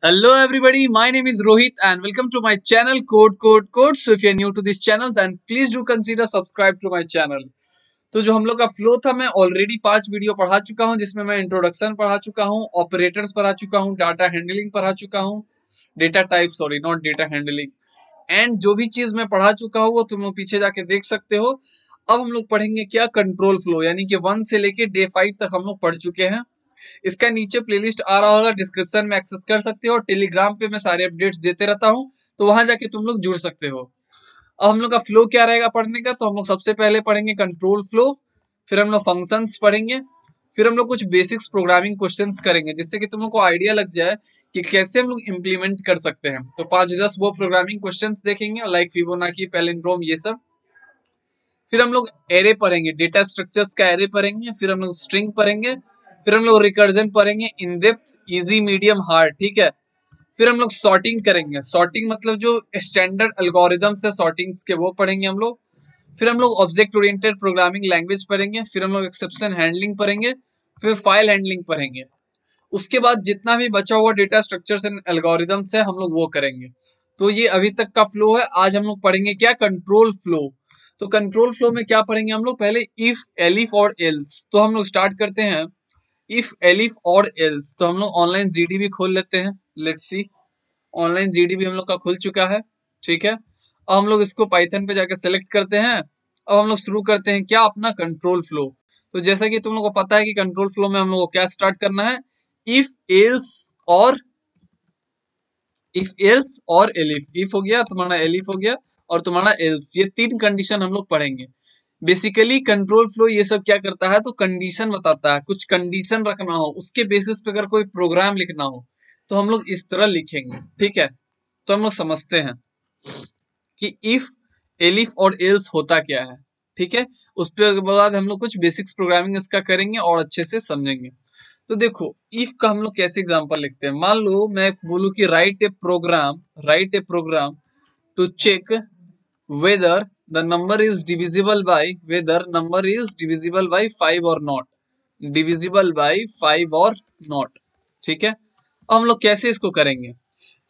Hello everybody, my name is Rohit and welcome to my channel Code. So if you are new to this channel then please do consider subscribe to my channel. तो जो हम लोग का flow था मैं already 5 video पढ़ा चुका हूं जिसमें मैं इंट्रोडक्शन पढ़ा चुका हूं, ऑपरेटर्स पढ़ा चुका हूं, डाटा हैंडलिंग पढ़ा चुका हूं, data type sorry not data handling and जो भी चीज मैं पढ़ा चुका हूं वो तुम लोग पीछे जाके देख सकते हो। अब हम लोग पढ़ेंगे क्या कंट्रोल फ्लो यानी कि 1 से लेके डे 5 तक हम लोग पढ़ चुके हैं। इसका नीचे प्लेलिस्ट आ रहा होगा, डिस्क्रिप्शन में एक्सेस कर सकते हो और टेलीग्राम पे मैं सारे अपडेट्स देते रहता हूँ तो वहां जाके तुम लोग जुड़ सकते हो। अब हम लोग का फ्लो क्या रहेगा पढ़ने का, तो हम लोग सबसे पहले पढ़ेंगे कंट्रोल फ्लो, फिर हम लोग फंक्शंस पढ़ेंगे, फिर हम लोग कुछ बेसिक्स प्रोग्रामिंग क्वेश्चंस करेंगे जिससे कि तुम लोग को आइडिया लग जाए कि कैसे हम लोग इम्प्लीमेंट कर सकते हैं। तो 5-10 वो प्रोग्रामिंग क्वेश्चंस देखेंगे लाइक फिबोनाची, पैलिंड्रोम, ये सब। फिर हम लोग एरे पढ़ेंगे, डेटा स्ट्रक्चर्स का एरे पढ़ेंगे, फिर हम लोग स्ट्रिंग पढ़ेंगे, फिर हम लोग रिकर्जन पढ़ेंगे, in depth, easy, medium, hard, ठीक है। फिर हम लोग सॉर्टिंग करेंगे, सॉर्टिंग मतलब जो स्टैंडर्ड एल्गोरिदम्स है सॉर्टिंग्स के वो पढ़ेंगे हम लोग। फिर हम लोग ऑब्जेक्ट ओरिएंटेड प्रोग्रामिंग लैंग्वेज पढ़ेंगे, फिर हम लोग एक्सेप्शन हैंडलिंग पढ़ेंगे, फिर फाइल हैंडलिंग पढ़ेंगे। उसके बाद जितना भी बचा हुआ डेटा स्ट्रक्चर्स एंड एल्गोरिदम्स है हम लोग वो करेंगे। तो ये अभी तक का फ्लो है। आज हम लोग पढ़ेंगे क्या, कंट्रोल फ्लो। तो कंट्रोल फ्लो में क्या पढ़ेंगे हम लोग, पहले इफ, एलिफ और एल्स। तो हम लोग स्टार्ट करते हैं इफ, एलिफ और एल्स। तो हम लोग ऑनलाइन जीडीबी खोल लेते हैं, लेट्स सी। ऑनलाइन जीडीबी हम लोग का खुल चुका है, ठीक है। अब हम लोग इसको पाइथन पे जाके सेलेक्ट करते हैं। अब हम लोग शुरू करते हैं क्या, अपना कंट्रोल फ्लो। तो जैसा कि तुम लोग को पता है कि कंट्रोल फ्लो में हम लोग को क्या स्टार्ट करना है, इफ एल्स और एलिफ। इफ हो गया तुम्हारा, एलिफ हो गया और तुम्हारा एल्स, ये 3 कंडीशन हम लोग पढ़ेंगे। बेसिकली कंट्रोल फ्लो ये सब क्या करता है, तो कंडीशन बताता है, कुछ कंडीशन रखना हो उसके बेसिस पे अगर कोई प्रोग्राम लिखना हो तो हम लोग इस तरह लिखेंगे, ठीक है। तो हम लोग समझते हैं कि इफ, एलिफ और एल्स होता क्या है, ठीक है। उस पर बाद हम लोग कुछ बेसिक्स प्रोग्रामिंग इसका करेंगे और अच्छे से समझेंगे। तो देखो इफ का हम लोग कैसे एग्जांपल लिखते हैं। मान लो मैं बोलूं कि write a program to check whether the number is divisible by, whether number is divisible by 5 और नॉट, डिविजिबल बाय 5 और नॉट, ठीक है। अब हम लोग कैसे इसको करेंगे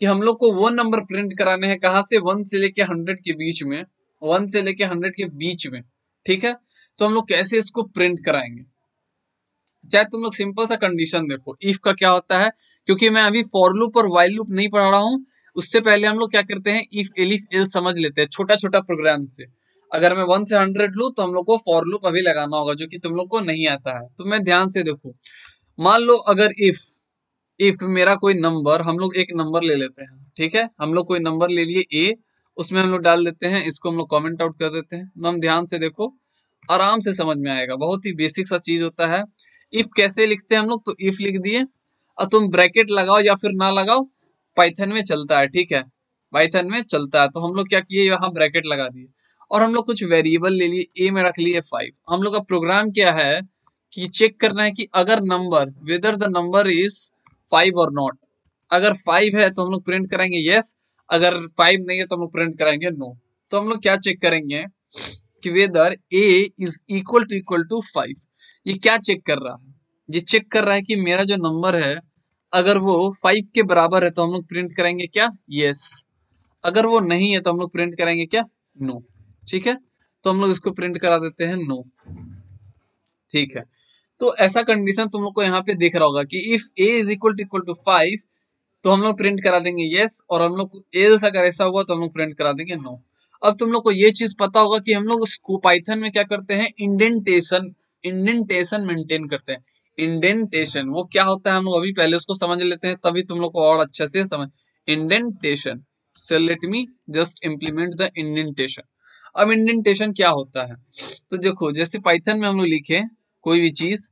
कि हम लोग को वो नंबर प्रिंट कराने हैं कहां से, 1 से लेके 100 के बीच में, 1 से लेके 100 के बीच में, ठीक है। तो हम लोग कैसे इसको प्रिंट कराएंगे, चाहे तुम लोग सिंपल सा कंडीशन देखो। इफ का क्या होता है, क्योंकि मैं अभी फॉर लूप और वाइल लूप नहीं पढ़ा रहा हूँ, उससे पहले हम लोग क्या करते हैं, इफ, एलिफ, एल्स समझ लेते हैं छोटा छोटा प्रोग्राम से। अगर मैं 1 से 100 लूँ तो हम लोग को फॉर लूप अभी लगाना होगा जो कि तुम लोग को नहीं आता है। तो मैं ध्यान से देखो, मान लो अगर इफ मेरा कोई नंबर, हम लोग एक नंबर ले लेते हैं, ठीक है। हम लोग कोई नंबर ले लिए ए, उसमें हम लोग डाल देते हैं, इसको हम लोग कमेंट आउट कर देते हैं। हम ध्यान से देखो, आराम से समझ में आएगा, बहुत ही बेसिक सा चीज होता है। इफ कैसे लिखते हैं हम लोग, तो इफ लिख दिए, अब तुम ब्रैकेट लगाओ या फिर ना लगाओ, पाइथन में चलता है, ठीक है। पाइथन में चलता है, तो हम लोग क्या किए, यहाँ ब्रैकेट लगा दिए और हम लोग कुछ वेरिएबल ले लिए, ए में रख लिए 5। हम लोग का प्रोग्राम क्या है कि चेक करना है कि अगर number, weather the number is 5 और नॉट। अगर 5 है तो हम लोग प्रिंट करेंगे यस, अगर 5 नहीं है तो हम लोग प्रिंट करेंगे नो। तो हम लोग क्या चेक करेंगे कि whether a is equal to 5। ये क्या चेक कर रहा है, ये चेक कर रहा है कि मेरा जो नंबर है अगर वो 5 के बराबर है तो हम लोग प्रिंट करेंगे क्या, यस। अगर वो नहीं है तो हम लोग प्रिंट करेंगे क्या, नो, ठीक है। तो हम लोग इसको प्रिंट करा देते हैं नो, ठीक है। तो ऐसा कंडीशन तुम लोग को यहाँ पे दिख रहा होगा कि if a is equal to 5 तो हम लोग प्रिंट करा देंगे यस, और हम लोग एल्स अगर ऐसा हुआ तो हम लोग प्रिंट करा देंगे नो। अब तुम लोग को ये चीज पता होगा कि हम लोग उसको पाइथन में क्या करते हैं, इंडेंटेशन, इंडेंटेशन मेंटेन करते हैं। इंडेंटेशन वो क्या होता है हम लोग अभी पहले उसको समझ लेते हैं, तभी तुम लोग को और अच्छे से समझ। Indentation, so let me just implement the indentation. अब इंडेंटेशन क्या होता है, तो देखो जैसे पाइथन में हम लोग लिखे कोई भी चीज,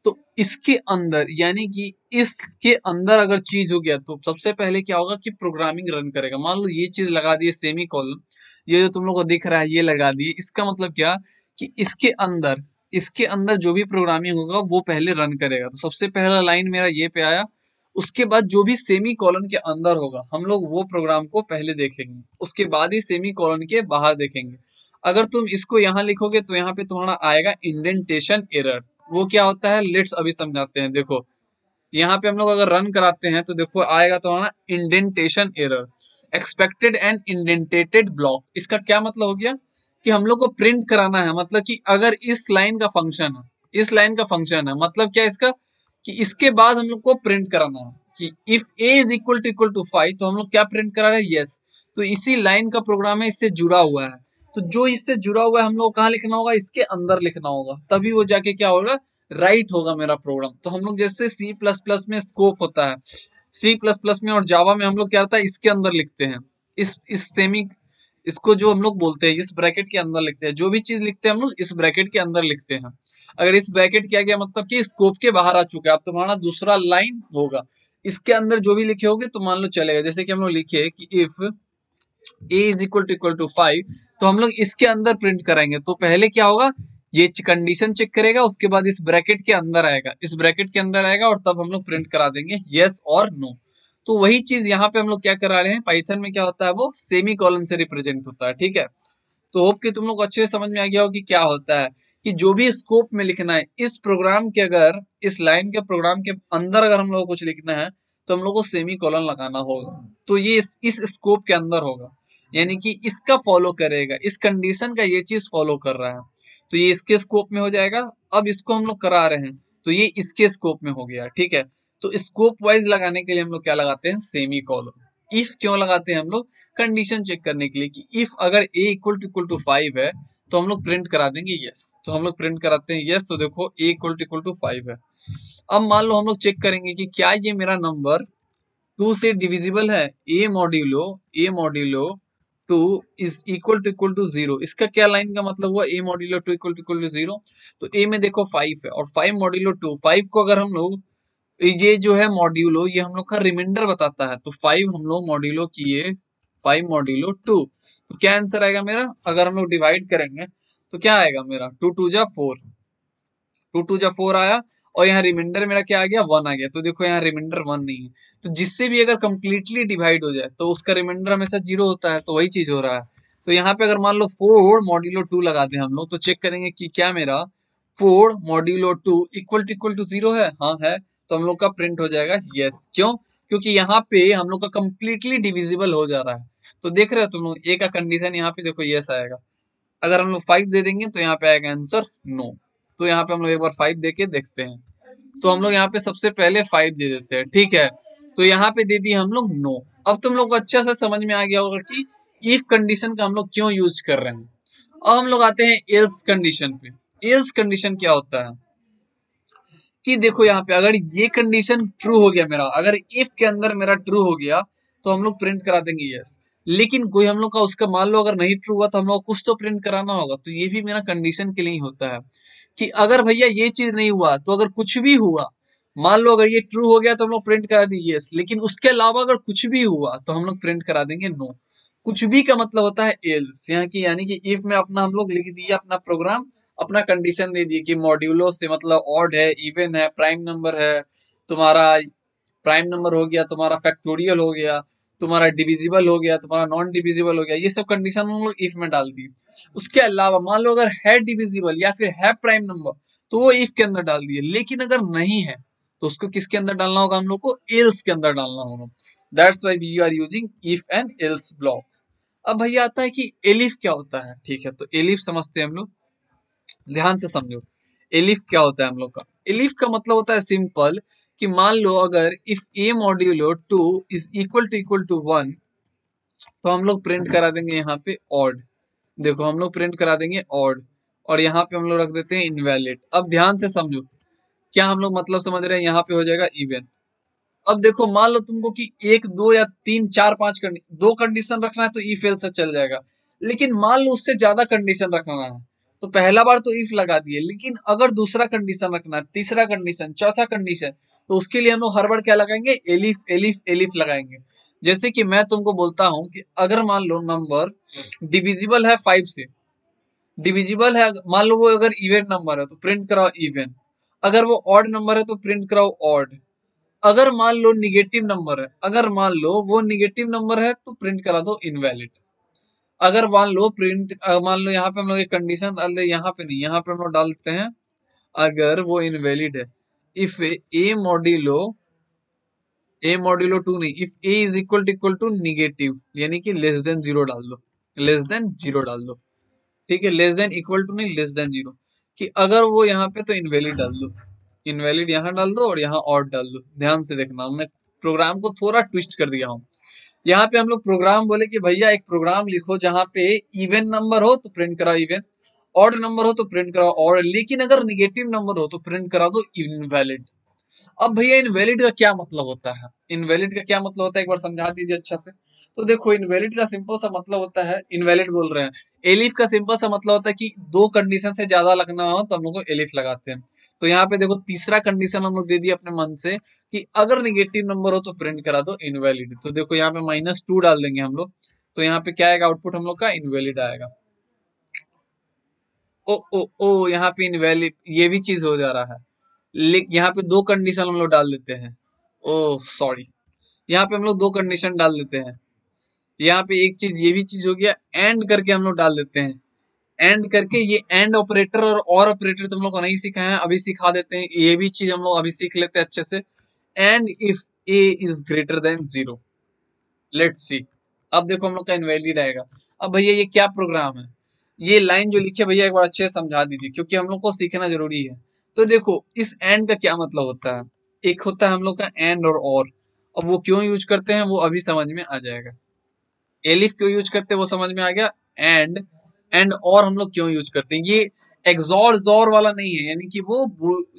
तो इसके अंदर यानी कि इसके अंदर अगर चीज हो गया तो सबसे पहले क्या होगा कि प्रोग्रामिंग रन करेगा। मान लो ये चीज लगा दिए सेमी कॉलन, ये जो तुम लोग को दिख रहा है ये लगा दिए, इसका मतलब क्या कि इसके अंदर जो भी प्रोग्रामिंग होगा वो पहले रन करेगा। तो सबसे पहला लाइन मेरा ये पे आया, उसके बाद जो भी सेमी कॉलन के अंदर होगा हम लोग वो प्रोग्राम को पहले देखेंगे, उसके बाद ही सेमी कॉलन के बाहर देखेंगे। अगर तुम इसको यहाँ लिखोगे तो यहाँ पे तुम्हारा आएगा इंडेंटेशन एरर। वो क्या होता है, लेट्स अभी समझाते हैं। देखो यहाँ पे हम लोग अगर रन कराते हैं तो देखो आएगा तो हमारा indentation error, expected and indentated block. इसका क्या मतलब हो गया कि हम लोग को प्रिंट कराना है, मतलब कि अगर इस लाइन का फंक्शन है, इस लाइन का फंक्शन है, मतलब क्या इसका कि इसके बाद हम लोग को प्रिंट कराना है कि if a is equal to 5, तो हम लोग क्या प्रिंट करा रहे हैं, यस। तो इसी लाइन का प्रोग्राम है, इससे जुड़ा हुआ है, तो जो इससे जुड़ा हुआ है हम लोग कहाँ लिखना होगा, इसके अंदर लिखना होगा, तभी वो जाके क्या होगा, राइट होगा मेरा प्रोग्राम। तो हम लोग जैसे सी प्लस प्लस में स्कोप होता है, सी प्लस प्लस में और जावा में हम लोग क्या होता है, इसके अंदर लिखते हैं, इस सेमी, इसको जो हम लोग बोलते हैं इस ब्रैकेट के अंदर लिखते हैं, जो भी चीज लिखते हैं हम लोग इस ब्रैकेट के अंदर लिखते हैं। अगर इस ब्रैकेट किया गया मतलब कि स्कोप के बाहर आ चुका है, अब तुम्हारा दूसरा लाइन होगा, इसके अंदर जो भी लिखे होगे तो मान लो चलेगा। जैसे कि हम लोग लिखे कि if a is equal to 5, तो हम लोग इसके अंदर प्रिंट कराएंगे, तो पहले क्या होगा, ये कंडीशन चेक करेगा, उसके बाद इस ब्रैकेट के अंदर आएगा, इस ब्रैकेट के अंदर आएगा और तब हम लोग प्रिंट करा देंगे यस और नो। तो वही चीज यहाँ पे हम लोग क्या करा रहे हैं, पाइथन में क्या होता है, वो सेमी कॉलन से रिप्रेजेंट होता है, ठीक है। तो होप कि तुम लोग अच्छे से समझ में आ गया हो कि क्या होता है, कि जो भी स्कोप में लिखना है इस प्रोग्राम के, अगर इस लाइन के प्रोग्राम के अंदर अगर हम लोग को कुछ लिखना है तो हम लोग को सेमी कॉलन लगाना होगा, तो ये इस स्कोप के अंदर होगा, यानी कि इसका फॉलो करेगा, इस कंडीशन का ये चीज फॉलो कर रहा है, तो ये इसके स्कोप में हो जाएगा। अब इसको हम लोग करा रहे हैं तो ये इसके स्कोप में हो गया, ठीक है। तो स्कोप वाइज लगाने के लिए हम लोग क्या लगाते हैं, सेमी कॉलन। इफ क्यों लगाते हैं हम लोग, कंडीशन चेक करने के लिए कि इफ अगर a इक्वल टू 5 है तो हम लोग प्रिंट करा देंगे यस, तो हम लोग प्रिंट कराते हैं यस, तो देखो a इक्वल टू 5 है। अब मान लो हम लोग चेक करेंगे कि क्या ये मेरा नंबर 2 से डिविजिबल है, a modulo 2 is equal to 0। इसका क्या लाइन का मतलब हुआ, a मॉड्यूलो 2 इक्वल टू 0, तो a में देखो 5 है और 5 मॉड्यूलो 2, 5 को अगर हम लोग, ये जो है मॉड्यूलो, ये हम लोग का रिमाइंडर बताता है, तो 5 हम लोग मॉड्यूलो किए 5 मॉड्यूलो 2, तो क्या आंसर आएगा मेरा, अगर हम लोग डिवाइड करेंगे तो क्या आएगा मेरा, 2 2 जा 4, 2 2 जा 4 आया, और यहाँ रिमाइंडर मेरा क्या आ गया, 1 आ गया। तो देखो यहाँ रिमाइंडर 1 नहीं है, तो जिससे भी अगर कंप्लीटली डिवाइड हो जाए तो उसका रिमाइंडर हमेशा 0 होता है, तो वही चीज हो रहा है। तो यहाँ पे अगर मान लो 4 मॉड्यूलो 2 लगा दें हम लोग, तो चेक करेंगे कि क्या मेरा 4 मॉड्यूलो 2 इक्वल टू 0 है, हाँ है, तो हम लोग का प्रिंट हो जाएगा यस। क्यों, क्योंकि यहाँ पे हम लोग का कंप्लीटली डिविजिबल हो जा रहा है। तो देख रहे हो तुम लोग, ए का कंडीशन यहाँ पे देखो यस आएगा, अगर हम लोग 5 दे देंगे तो यहाँ पे आएगा आंसर नो। तो यहाँ पे हम लोग एक बार 5 दे के देखते हैं, तो हम लोग यहाँ पे सबसे पहले 5 दे देते हैं, ठीक है। तो यहाँ पे दे दिए हम लोग नो। अब तुम लोग को अच्छा से समझ में आ गया होगा कि इफ कंडीशन का हम लोग क्यों यूज कर रहे हैं। अब हम लोग आते हैं एल्स कंडीशन पे। एल्स कंडीशन क्या होता है कि देखो यहाँ पे अगर ये कंडीशन ट्रू हो गया मेरा, अगर इफ के अंदर मेरा ट्रू हो गया तो हम लोग प्रिंट करा देंगे यस। लेकिन कोई हम लोग का उसका मान लो अगर नहीं ट्रू हुआ तो हम लोग कुछ तो प्रिंट कराना होगा, तो ये भी मेरा कंडीशन के लिए ही होता है कि अगर भैया ये चीज नहीं हुआ तो अगर कुछ भी हुआ, मान लो अगर ये ट्रू हो गया तो हम लोग प्रिंट करा देंगे यस, लेकिन उसके अलावा अगर कुछ भी हुआ तो हम लोग प्रिंट करा देंगे नो। कुछ भी का मतलब होता है एल्स, यहाँ की यानी कि इफ में अपना हम लोग लिख दिए अपना प्रोग्राम, अपना कंडीशन दे दिए कि मॉड्यूलो से मतलब ऑड है, इवन है, प्राइम नंबर है, तुम्हारा प्राइम नंबर हो गया, तुम्हारा फैक्टोरियल हो गया, तुम्हारा डिविजिबल हो गया, तुम्हारा नॉन डिविजिबल हो गया, ये सब कंडीशन हम लोग इफ में डाल दी। उसके अलावा मान लो अगर है डिविजिबल या फिर है प्राइम नंबर तो वो इफ के अंदर डाल दिए, लेकिन अगर नहीं है तो उसको किसके अंदर डालना होगा, हम लोग को एल्स के अंदर डालना होगा। That's why we are using if and else block. अब भैया आता है कि एलिफ क्या होता है, ठीक है, तो एलिफ समझते हैं हम लोग, ध्यान से समझो। एलिफ क्या होता है हम लोग का, एलिफ का मतलब होता है सिंपल कि मान लो अगर if a modulo 2 is equal to 1, तो हम लोग प्रिंट करा देंगे यहाँ पे ऑड। देखो हम लोग प्रिंट करा देंगे ऑड, और यहाँ पे हम लोग रख देते हैं इनवैलिड। अब ध्यान से समझो क्या हम लोग मतलब समझ रहे हैं, यहाँ पे हो जाएगा इवन। अब देखो मान लो तुमको कि 1 2 या 3 4 5 दो कंडीशन रखना है तो इफ एल्स से चल जाएगा, लेकिन मान लो उससे ज्यादा कंडीशन रखना है तो पहला बार तो इफ लगा दिए, लेकिन अगर दूसरा कंडीशन रखना है, तीसरा कंडीशन, चौथा कंडीशन, तो उसके लिए हम लोग हर बार क्या लगाएंगे, एलिफ एलिफ एलिफ लगाएंगे। जैसे कि मैं तुमको बोलता हूं कि अगर मान लो नंबर डिविजिबल है 5 से, डिविजिबल है, मान लो वो अगर इवन नंबर है तो प्रिंट कराओ इवन, अगर वो ऑड नंबर है तो प्रिंट कराओ ऑड, अगर मान लो निगेटिव नंबर है, अगर मान लो वो निगेटिव नंबर है तो प्रिंट करा दो इनवैलिड। अगर मान लो मान लो यहाँ पे हम लोग एक कंडीशन डाल दे, यहाँ पे नहीं, यहाँ पे हम लोग डालते हैं अगर वो इनवैलिड है, if a modulo a modulo 2 नहीं, if a is equal to negative यानी कि लेस देन जीरो डाल दो, लेस देन जीरो डाल दो, ठीक है, लेस देन इक्वल टू नहीं, लेस देन जीरो, कि अगर वो यहाँ पे तो इनवैलिड डाल दो, इनवैलिड यहाँ डाल दो और यहाँ और डाल दो। ध्यान से देखना, मैं प्रोग्राम को थोड़ा ट्विस्ट कर दिया हूँ। यहाँ पे हम लोग प्रोग्राम बोले कि भैया एक प्रोग्राम लिखो जहाँ पे इवन नंबर हो तो प्रिंट कराओ इवन, ऑड नंबर हो तो प्रिंट कराओ ऑड, लेकिन अगर निगेटिव नंबर हो तो प्रिंट करा दो इनवैलिड। अब भैया इनवैलिड का क्या मतलब होता है, इनवैलिड का क्या मतलब होता है एक बार समझा दीजिए अच्छा से। तो देखो इनवैलिड का सिंपल सा मतलब होता है, इनवैलिड बोल रहे हैं, एलिफ का सिंपल सा मतलब होता है कि दो कंडीशन से ज्यादा लगना हो तो हम लोग को एलिफ लगाते हैं। तो यहाँ पे देखो तीसरा कंडीशन हम लोग दे दिया अपने मन से कि अगर निगेटिव नंबर हो तो प्रिंट करा दो इनवैलिड। तो देखो यहाँ पे -2 डाल देंगे हम लोग, तो यहाँ पे क्या आएगा आउटपुट हम लोग का इनवैलिड आएगा। ओ ओ ओ यहाँ पे इनवैलिड ये भी चीज हो जा रहा है, लेकिन यहाँ पे दो कंडीशन हम लोग डाल देते हैं। ओह सॉरी, यहाँ पे हम लोग दो कंडीशन डाल देते हैं। यहाँ पे एक चीज ये भी चीज हो गया, एंड करके हम लोग डाल देते हैं, एंड करके ये एंड ऑपरेटर और ऑपरेटर तुम लोग को नहीं सिखाया है, अभी सिखा देते हैं, ये भी चीज हम लोग अभी सीख लेते हैं अच्छे से। And if a is greater than zero, let's see, अब देखो हम लोग का इनवैलिड आएगा। अब भैया ये क्या प्रोग्राम है, ये लाइन जो लिखी है भैया एक बार अच्छे से समझा दीजिए क्योंकि हम लोग को सीखना जरूरी है। तो देखो इस एंड का क्या मतलब होता है, एक होता है हम लोग का एंड और, अब वो क्यों यूज करते हैं वो अभी समझ में आ जाएगा। एलिफ क्यों यूज करते हैं वो समझ में आ गया, एंड और हम लोग क्यों यूज करते हैं, ये एक्सॉर जोर वाला नहीं है, यानी कि वो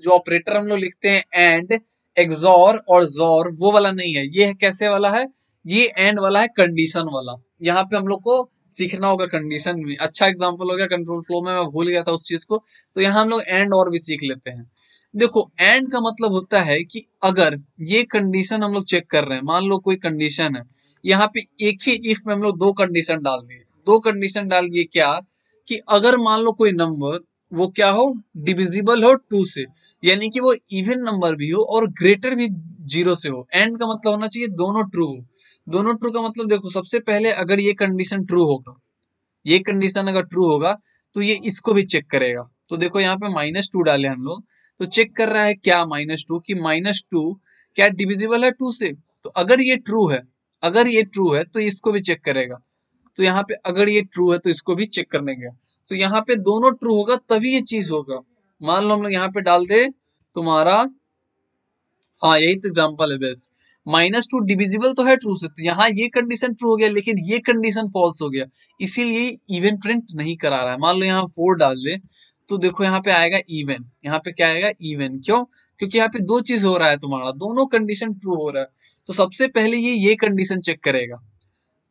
जो ऑपरेटर हम लोग लिखते हैं एंड एक्सॉर और जोर वो वाला नहीं है, ये कैसे वाला है, ये एंड वाला है कंडीशन वाला। यहाँ पे हम लोग को सीखना होगा कंडीशन में, अच्छा एग्जांपल हो गया कंट्रोल फ्लो में, मैं भूल गया था उस चीज को, तो यहाँ हम लोग एंड और भी सीख लेते हैं। देखो एंड का मतलब होता है कि अगर ये कंडीशन हम लोग चेक कर रहे हैं, मान लो कोई कंडीशन है, यहाँ पे एक ही इफ में हम लोग दो कंडीशन डाल दिए, दो कंडीशन डाल दिए क्या, कि अगर मान लो कोई नंबर वो क्या हो, डिविजिबल हो 2 से, यानी कि वो इवन नंबर भी हो और ग्रेटर भी 0 से हो। एंड का मतलब होना चाहिए दोनों ट्रू हो, दोनों ट्रू का मतलब देखो सबसे पहले अगर ये कंडीशन ट्रू होगा, ये कंडीशन अगर ट्रू होगा तो ये इसको भी चेक करेगा। तो देखो यहाँ पे -2 डाले हम लोग, तो चेक कर रहा है क्या -2 कि -2 क्या डिविजिबल है 2 से, तो अगर ये ट्रू है, अगर ये ट्रू है तो इसको भी चेक करेगा। तो यहाँ पे अगर ये ट्रू है तो इसको भी चेक करने गया, तो यहाँ पे दोनों ट्रू होगा तभी ये चीज होगा। मान लो हम लोग यहाँ पे डाल दे तुम्हारा, हाँ यही तो एग्जांपल है बेस्ट, -2 डिविजिबल तो है ट्रू से, तो यहाँ ये कंडीशन ट्रू हो गया लेकिन ये कंडीशन फॉल्स हो गया, इसीलिए इवन प्रिंट नहीं करा रहा है। मान लो यहाँ 4 डाल दे, तो देखो यहाँ पे आएगा इवन, यहाँ पे क्या आएगा इवन, क्यों, क्योंकि यहाँ पे दो चीज हो रहा है तुम्हारा, दोनों कंडीशन ट्रू हो रहा है, तो सबसे पहले ये कंडीशन चेक करेगा।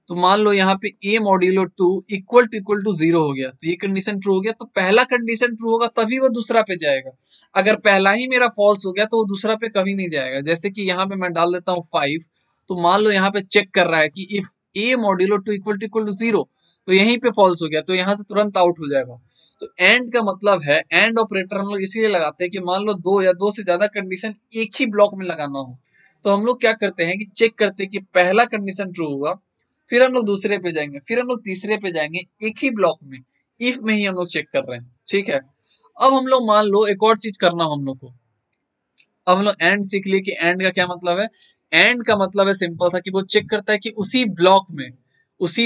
तो मान लो यहाँ पे a मॉड्यूलो 2 इक्वल टू 0 हो गया, तो ये कंडीशन ट्रू हो गया, तो पहला कंडीशन ट्रू होगा तभी वो दूसरा पे जाएगा। अगर पहला ही मेरा फॉल्स हो गया तो वो दूसरा पे कभी नहीं जाएगा। जैसे कि यहाँ पे मैं डाल देता हूँ 5, तो मान लो यहाँ पे चेक कर रहा है कि if a modulo 2 equal to 0, तो यहीं पे फॉल्स हो गया, तो यहाँ से तुरंत आउट हो जाएगा। तो एंड का मतलब है, एंड ऑपरेटर हम लोग इसीलिए लगाते हैं कि मान लो दो या दो से ज्यादा कंडीशन एक ही ब्लॉक में लगाना हो, तो हम लोग क्या करते हैं कि चेक करते हैं कि पहला कंडीशन ट्रू हुआ, फिर हम लोग दूसरे पे जाएंगे, फिर हम लोग तीसरे पे जाएंगे, एक ही ब्लॉक में इफ में ही हम लोग चेक कर रहे हैं, ठीक है। अब हम लोग मान लो एक और चीज करना हम लोग को, अब हम लोग एंड सीख लिए कि एंड का क्या मतलब है। एंड का मतलब है सिंपल सा कि वो चेक करता है कि उसी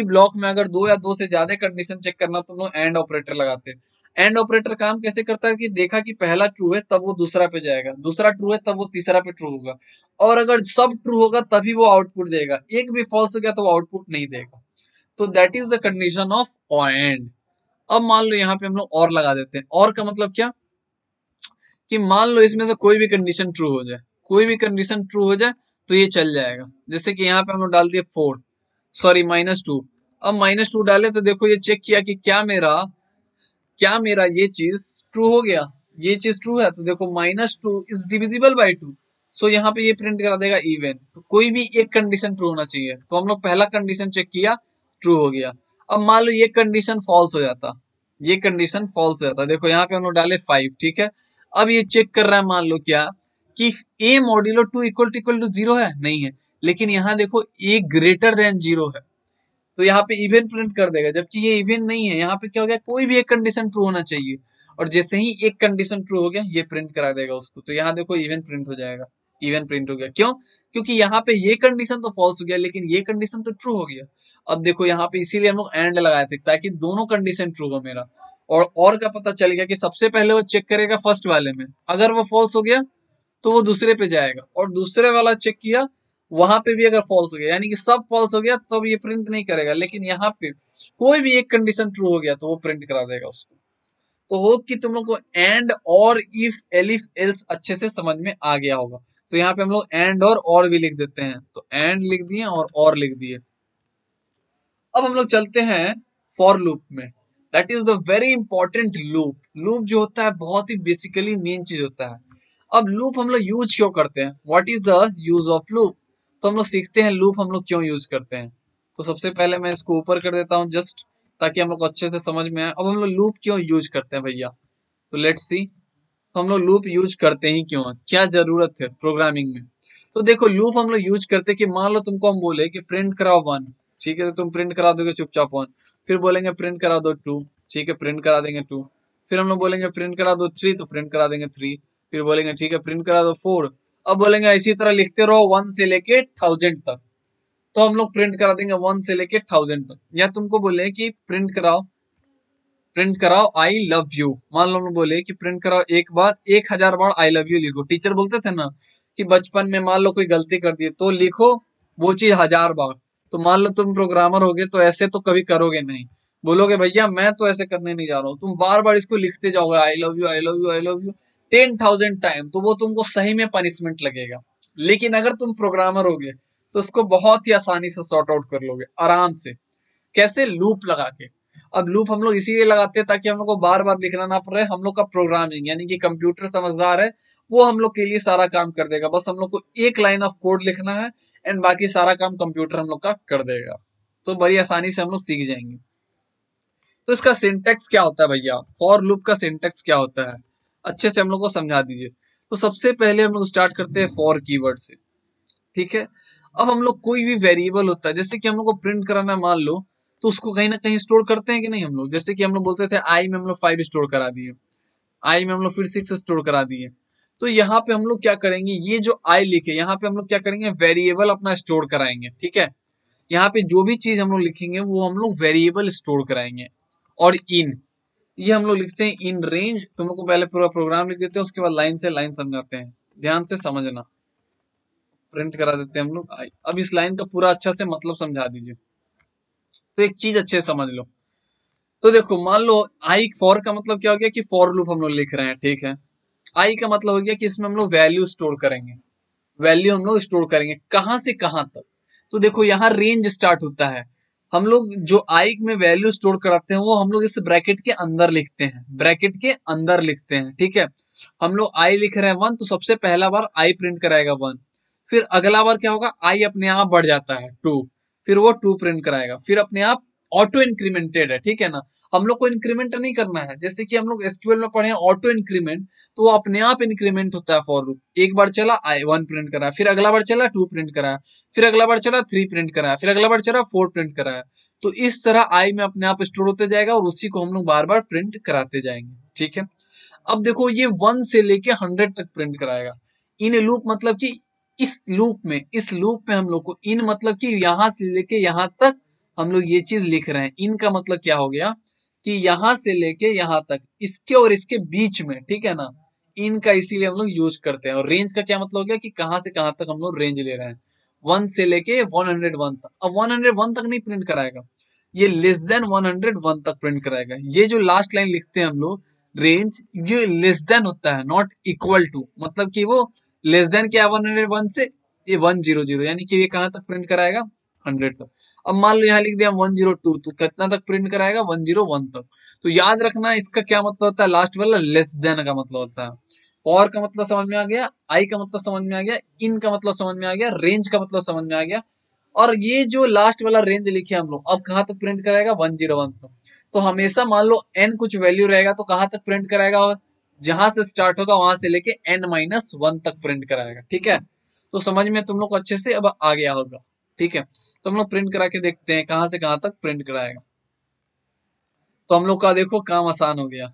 ब्लॉक में अगर दो या दो से ज्यादा कंडीशन चेक करना तो हम लोग एंड ऑपरेटर लगाते हैं। एंड ऑपरेटर काम कैसे करता है कि देखा कि पहला ट्रू है तब वो दूसरा पे जाएगा, दूसरा ट्रू है तब वो तीसरा पे ट्रू होगा, और अगर सब ट्रू होगा तभी वो आउटपुट देगा, एक भी फॉल्स हो गया तो वो आउटपुट नहीं देगा। तो that is the condition of and. अब मान लो यहाँ पे हम लोग और लगा देते हैं, और का मतलब क्या, कि मान लो इसमें से कोई भी कंडीशन ट्रू हो जाए, कोई भी कंडीशन ट्रू हो जाए तो ये चल जाएगा। जैसे कि यहाँ पे हम लोग डाल दिए 4, सॉरी -2, अब -2 डाले तो देखो ये चेक किया कि क्या मेरा ये चीज ट्रू हो गया, ये चीज ट्रू है, तो देखो -2 इज डिविजिबल बाई 2, सो यहाँ पे ये प्रिंट करा देगा इवन। तो कोई भी एक कंडीशन ट्रू होना चाहिए, तो हम लोग पहला कंडीशन चेक किया, ट्रू हो गया। अब मान लो ये कंडीशन फॉल्स हो जाता, ये कंडीशन फॉल्स हो जाता, देखो यहाँ पे हम लोग डाले 5, ठीक है। अब ये चेक कर रहा है मान लो क्या, कि a मॉड्यूलो 2 इक्वल टू 0 है, नहीं है, लेकिन यहाँ देखो a ग्रेटर देन 0 है, तो यहाँ पे इवन प्रिंट कर देगा, जबकि ये इवन नहीं है। यहाँ पे क्या हो गया, कोई भी एक कंडीशन ट्रू होना चाहिए, और जैसे ही एक कंडीशन ट्रू हो गया ये प्रिंट करा देगा उसको, तो यहाँ देखो इवन प्रिंट हो जाएगा। इवन प्रिंट हो गया। क्यों? क्योंकि यहाँ पे ये कंडीशन तो फॉल्स हो गया लेकिन ये कंडीशन तो ट्रू हो गया। अब देखो यहाँ पे इसीलिए हम लोग एंड लगाए थे ताकि दोनों कंडीशन ट्रू हो मेरा। और का पता चल गया कि सबसे पहले वो चेक करेगा फर्स्ट वाले में, अगर वो फॉल्स हो गया तो वो दूसरे पे जाएगा और दूसरे वाला चेक किया, वहां पे भी अगर फॉल्स हो गया यानी कि सब फॉल्स हो गया तब ये प्रिंट नहीं करेगा, लेकिन यहाँ पे कोई भी एक कंडीशन ट्रू हो गया तो वो प्रिंट करा देगा उसको। तो होप कि तुम लोग को एंड और इफ एलिफ एल्स अच्छे से समझ में आ गया होगा। तो यहाँ पे हम लोग एंड और भी लिख देते हैं, तो एंड लिख दिए और लिख दिए। अब हम लोग चलते हैं फॉर लूप में। That is the very important loop. Loop जो होता है बहुत ही बेसिकली मेन चीज होता है। अब लूप हम लोग यूज क्यों करते हैं, what is the use of loop, तो हम लोग सीखते हैं लूप हम लोग क्यों यूज करते हैं। तो सबसे पहले मैं इसको ऊपर कर देता हूँ जस्ट, ताकि हम लोग को अच्छे से समझ में आए। अब हम लोग लूप क्यों यूज करते हैं भैया, तो लेट्स सी। तो हम लोग लूप यूज करते ही क्यों हैं, क्या जरूरत है प्रोग्रामिंग में। तो देखो लूप हम लोग यूज करते कि मान लो तुमको हम बोले कि प्रिंट कराओ 1, ठीक है, तो तुम प्रिंट करा दोगे चुपचाप 1। फिर बोलेंगे प्रिंट करा दो 2, ठीक है, प्रिंट करा देंगे 2। फिर हम लोग बोलेंगे प्रिंट करा दो 3, तो प्रिंट करा देंगे 3। फिर बोलेंगे ठीक है प्रिंट करा दो 4। अब बोलेंगे इसी तरह लिखते रहो 1 से लेके 1000 तक, तो हम लोग प्रिंट करा देंगे 1 से लेके 1000 तक। या तुमको बोले कि प्रिंट कराओ आई लव यू, मान लो हम बोले कि प्रिंट कराओ एक बार 1000 बार आई लव यू लिखो। टीचर बोलते थे ना कि बचपन में मान लो कोई गलती कर दी तो लिखो वो चीज 1000 बार। तो मान लो तुम प्रोग्रामर होगे तो ऐसे तो कभी करोगे नहीं, बोलोगे भैया मैं तो ऐसे करने नहीं जा रहा हूँ, तुम बार बार इसको लिखते जाओगे I love you I love you I love you 10,000 time, तो वो तुमको सही में पनिशमेंट लगेगा। लेकिन अगर तुम प्रोग्रामर होगे तो उसको बहुत ही आसानी से सॉर्ट आउट कर लोगे आराम से। कैसे? लूप लगा के। अब लूप हम लोग इसीलिए लगाते हैं ताकि हम लोग को बार बार लिखना ना पड़े। हम लोग का प्रोग्रामिंग यानी कि कंप्यूटर समझदार है, वो हम लोग के लिए सारा काम कर देगा। बस हम लोग को एक लाइन ऑफ कोड लिखना है एंड बाकी सारा काम कंप्यूटर हम लोग का कर देगा। तो बड़ी आसानी से हम लोग सीख जाएंगे। तो इसका सिंटेक्स क्या होता है भैया, फॉर लूप का सिंटेक्स क्या होता है, अच्छे से हम लोग को समझा दीजिए। तो सबसे पहले हम लोग स्टार्ट करते हैं फॉर कीवर्ड से, ठीक है। अब हम लोग कोई भी वेरिएबल होता है, जैसे कि हम लोग को प्रिंट कराना है मान लो, तो उसको कहीं ना कहीं स्टोर करते हैं कि नहीं हम लोग। जैसे कि हम लोग बोलते थे आई में हम लोग 5 स्टोर करा दिए, आई में हम लोग फिर 6 स्टोर करा दिए। तो यहाँ पे हम लोग क्या करेंगे, ये जो आई लिखे यहाँ पे हम लोग क्या करेंगे, वेरिएबल अपना स्टोर कराएंगे, ठीक है। यहाँ पे जो भी चीज हम लोग लिखेंगे वो हम लोग वेरिएबल स्टोर कराएंगे। और इन ये हम लोग लिखते हैं इन रेंज। तुम लोग को पहले पूरा प्रोग्राम लिख देते हैं, उसके बाद लाइन से लाइन समझाते हैं, ध्यान से समझना। प्रिंट करा देते हैं हम लोग आई। अब इस लाइन का पूरा अच्छा से मतलब समझा दीजिए। तो एक चीज अच्छे से समझ लो। तो देखो मान लो आई फॉर का मतलब क्या हो गया कि फॉर लूप हम लोग लिख रहे हैं, ठीक है। आई का मतलब हो गया कि इसमें हम लोग वैल्यू स्टोर करेंगे। वैल्यू हम लोग स्टोर करेंगे कहां से कहां तक। तो देखो यहाँ रेंज स्टार्ट होता है। हम लोग जो आई में वैल्यू स्टोर कराते हैं वो हम लोग इस ब्रैकेट के अंदर लिखते हैं, ब्रैकेट के अंदर लिखते हैं, ठीक है। हम लोग आई लिख रहे हैं 1, तो सबसे पहला बार आई प्रिंट कराएगा 1। फिर अगला बार क्या होगा, आई अपने आप बढ़ जाता है 2, फिर वो 2 प्रिंट कराएगा। फिर अपने आप ऑटो इंक्रीमेंटेड है, ठीक है ना। हम लोग को इंक्रीमेंट नहीं करना है, जैसे कि हम लोग एसक्यूएल में पढ़े हैं ऑटो इंक्रीमेंट, तो वो अपने आप इंक्रीमेंट होता है फॉर लूप। एक बार चला आई 1 प्रिंट कराया, फिर अगला बार चला 2 प्रिंट कराया, फिर अगला बार चला 3 प्रिंट कराया, फिर अगला बार चला 4 प्रिंट कराया। तो इस तरह आई में अपने आप स्टोर होते जाएगा और उसी को हम लोग बार बार प्रिंट कराते जाएंगे, ठीक है। अब देखो ये 1 से लेके 100 तक प्रिंट कराएगा। इन लूप मतलब कि इस लूप में हम लोग को इन मतलब कि यहां से लेके यहां तक हम लोग ये चीज लिख रहे हैं। इन का मतलब क्या हो गया कि यहां से लेके यहां तक, इसके और इसके बीच में, ठीक है ना। इन का इसीलिए हम लोग यूज करते हैं। और रेंज का क्या मतलब हो गया कि कहां से कहां तक हम लोग रेंज ले रहे हैं, 1 से लेके 101 तक। अब 101 तक नहीं प्रिंट कराएगा, ये लेस देन 101 तक प्रिंट कराएगा। ये जो लास्ट लाइन लिखते हैं हम लोग रेंज, ये लेस देन होता है, नॉट इक्वल टू। मतलब कि वो लेस देन क्या है 101 से, ये 100 यानी कि ये कहां तक प्रिंट कराएगा, 100 तक। अब मान लो यहाँ लिख दिया 102, तो कितना तक प्रिंट कराएगा, 101 तक। तो याद रखना इसका क्या मतलब होता है, लास्ट वाला लेस देन का मतलब होता है। और का मतलब समझ में आ गया, आई का मतलब समझ में आ गया, इन का मतलब समझ में आ गया, रेंज का मतलब समझ में आ गया। और ये जो लास्ट वाला रेंज लिखे हम लोग, अब कहां तक प्रिंट कराएगा, 101 तक। तो हमेशा मान लो n कुछ वैल्यू रहेगा तो कहां तक प्रिंट कराएगा, जहां से स्टार्ट होगा वहां से लेके n-1 तक प्रिंट कराएगा, ठीक है। तो समझ में तुम लोग को अच्छे से अब आ गया होगा, ठीक है। तो हम लोग प्रिंट करा के देखते हैं कहां से कहां तक प्रिंट कराएगा। तो हम लोग का देखो काम आसान हो गया।